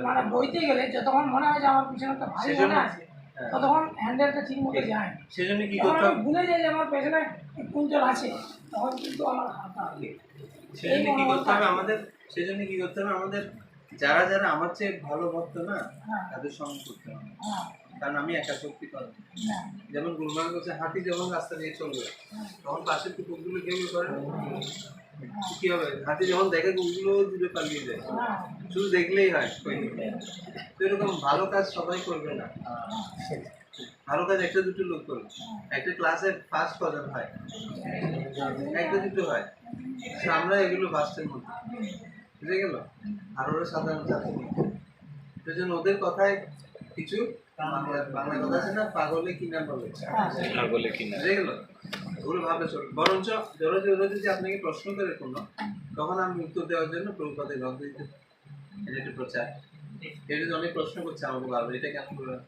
মানে বইতে গেলে যতক্ষণ মনে হয় যে আমার পিছনে একটা ভারী মনে আছে, ততক্ষণ হ্যান্ডেলটা ঠিক মতো যায় না। সেজন্য কি যখন করতে আমি হবে, ভুলে যাই যে আমার পেছনে কুঞ্চল আছে, তখন কিন্তু আমার হাত হবে। সেজন্য কি করতে হবে আমাদের, সেজন্য কি করতে হবে আমাদের, যারা যারা আমার চেয়ে ভালো ভক্ত না, তাদের সঙ্গে করতে হবে। কারণ আমি একা শক্তি পাবো। যেমন গুরুমান বলছে, হাতি যখন রাস্তা দিয়ে চলবে, তখন পাশের কুকুরগুলো কেউ করে কি হবে, হাতি যখন দেখে কুকুরগুলো দূরে পালিয়ে যায়, শুধু দেখলেই হয়। তো এরকম ভালো কাজ সবাই করবে না, ভালো কাজ একটা দুটো লোক করবে। একটা ক্লাসে ফার্স্ট কজন হয়, একটা দুটো হয়, আমরা এগুলো ফার্স্টের মধ্যে, বুঝে গেল? আর ওরা সাধারণ ছাত্র, সেই জন্য ওদের কথায় কিছু বাংলা কথা আছে না, পাগলে কিনা বলে, পাগলে কিনা, বুঝে গেল? ওগুলো ভাবে চলবে। বরঞ্চ ওরা যদি আপনাকে প্রশ্ন করে কোনো, তখন আমি উত্তর দেওয়ার জন্য প্রভুপাদের গ্রন্থ দিতে, এটা একটা প্রচার। এটা যদি অনেক প্রশ্ন করছে আমাকে বারবার, এটা কেন করবেন,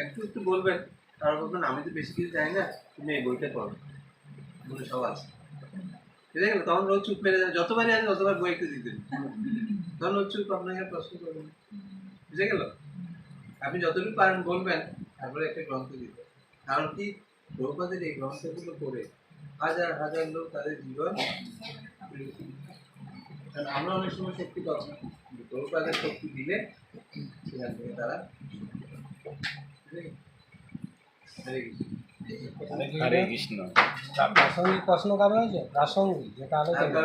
একটু বলবেন, তারা বলবেন আমি তো বেশি কিছু জানি না, তুমি এই বইটা পড়ো, বলে সব আছে, বুঝে গেল? তখন রোজ চুপ মেরে যাবে, যতবারই আছে ততবার বই একটু দিতে, তখন রোজ চুপ, আপনাকে প্রশ্ন করবেন, বুঝে গেল? আপনি যতটুকু পারেন বলবেন, তারপরে একটা গ্রন্থ দিবেন। কারণ কি, প্রভুপাদের এই গ্রন্থগুলো পড়ে হাজার হাজার লোক তাদের জীবন, কারণ আমরা অনেক সময় শক্তি পাচ্ছি না, প্রভুপাদের শক্তি দিলে সেখান থেকে তারা, হরে কৃষ্ণ। প্রাসঙ্গিক প্রশ্ন কারো হয়েছে? প্রাসঙ্গিক যেটা আলোচনা,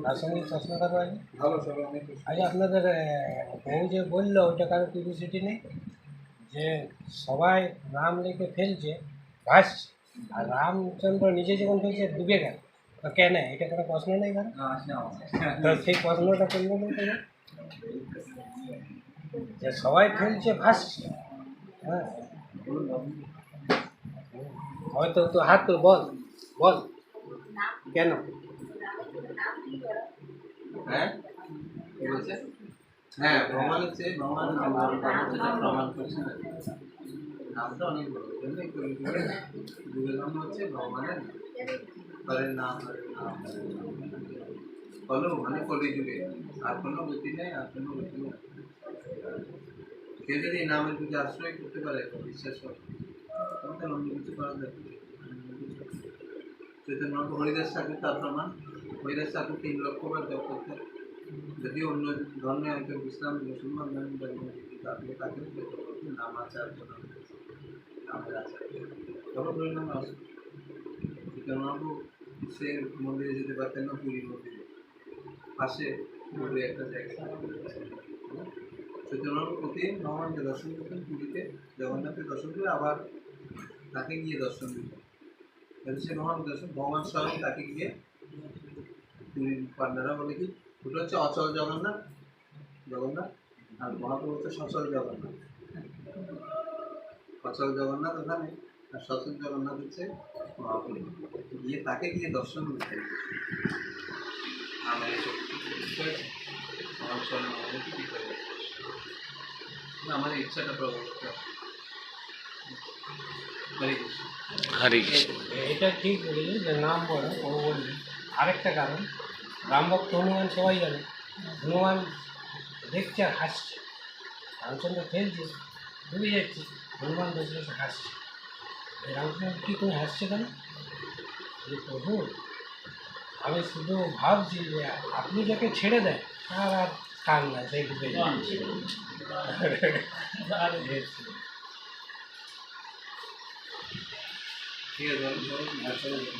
প্রাসঙ্গিক প্রশ্ন কারো হয়েছে? ভালো, সবাই অনেক আচ্ছা, আপনাদের বউ যে বললো ওইটা কারো কিউরিওসিটি নেই যে সবাই নাম লিখে ফেলছে, ভাসছে, আর রামচন্দ্র নিজে যখন ফেলছে ডুবে গেল, তো কেন? এটা কোনো প্রশ্ন নেই কারণ? তো সেই প্রশ্নটা করলো না কেন, যে সবাই ফেলছে ভাসছে? হ্যাঁ, হয়তো তো হাত তো বল বল কেন? হ্যাঁ, কি বলছে? হ্যাঁ, ভগবান হচ্ছে, ভগবান প্রমাণ করছে না, নামটা অনেক বড়, যুগের নাম হচ্ছে ভগবানের হরের নাম, বলো মানে কলি যুগে আর কোনো গতি নেই, আর কোনো গতি নেই। কেউ যদি এই নামের প্রতি আশ্রয় করতে পারে, বিশ্বাস করে, তখন তার অন্য কিছু করা যায়। চৈতন্য হরিদাস ঠাকুর তার প্রমাণ, হরিদাস ঠাকুর 3 লক্ষ বার জপ করতেন, যদিও অন্য ধর্মে হয়তো ইসলাম মুসলমান তাকে তাকে নাম আচার্য, নামের আচার্য, তখন পরিণাম আসে। চৈতন্যবাবু সে মন্দিরে যেতে পারতেন না, পুরী মন্দিরে পাশে পুরী একটা জায়গা, চৈতন্যবাবু প্রতিদিন ভগবানকে দর্শন করতেন পুরীতে, জগন্নাথকে দর্শন করে আবার তাকে গিয়ে দর্শন দিতেন। সে মহান ভগবান স্বয়ং তাকে গিয়ে পুরীর পান্ডারা বলে কি ওটা হচ্ছে অচল জগন্নাথ জগন্নাথ আর মহাপ্রভু হচ্ছে সচল জগন্নাথ। অচল জগন্নাথ ওখানে আর সচল জগন্নাথ হচ্ছে মহাপ্রভু। গিয়ে তাকে গিয়ে দর্শন দিতে আমার আমাদের ইচ্ছাটা প্রবল করতে হবে। হরে কৃষ্ণ। এটা ঠিক বলেছি যে নাম বলো ও বললি আরেকটা কারণ রামভক্ত হনুমান সবাই জানে হনুমান দেখছে আর হাসছে রামচন্দ্র ফেলছে ডুবে যাচ্ছে হনুমান বসে বসে হাসছে রামচন্দ্র কি করে হাসছে কেন যে প্রভু আমি শুধু ভাবছি যে আপনি যাকে ছেড়ে দেন তার আর কান না সেই ডুবে যাচ্ছে ঠিক আছে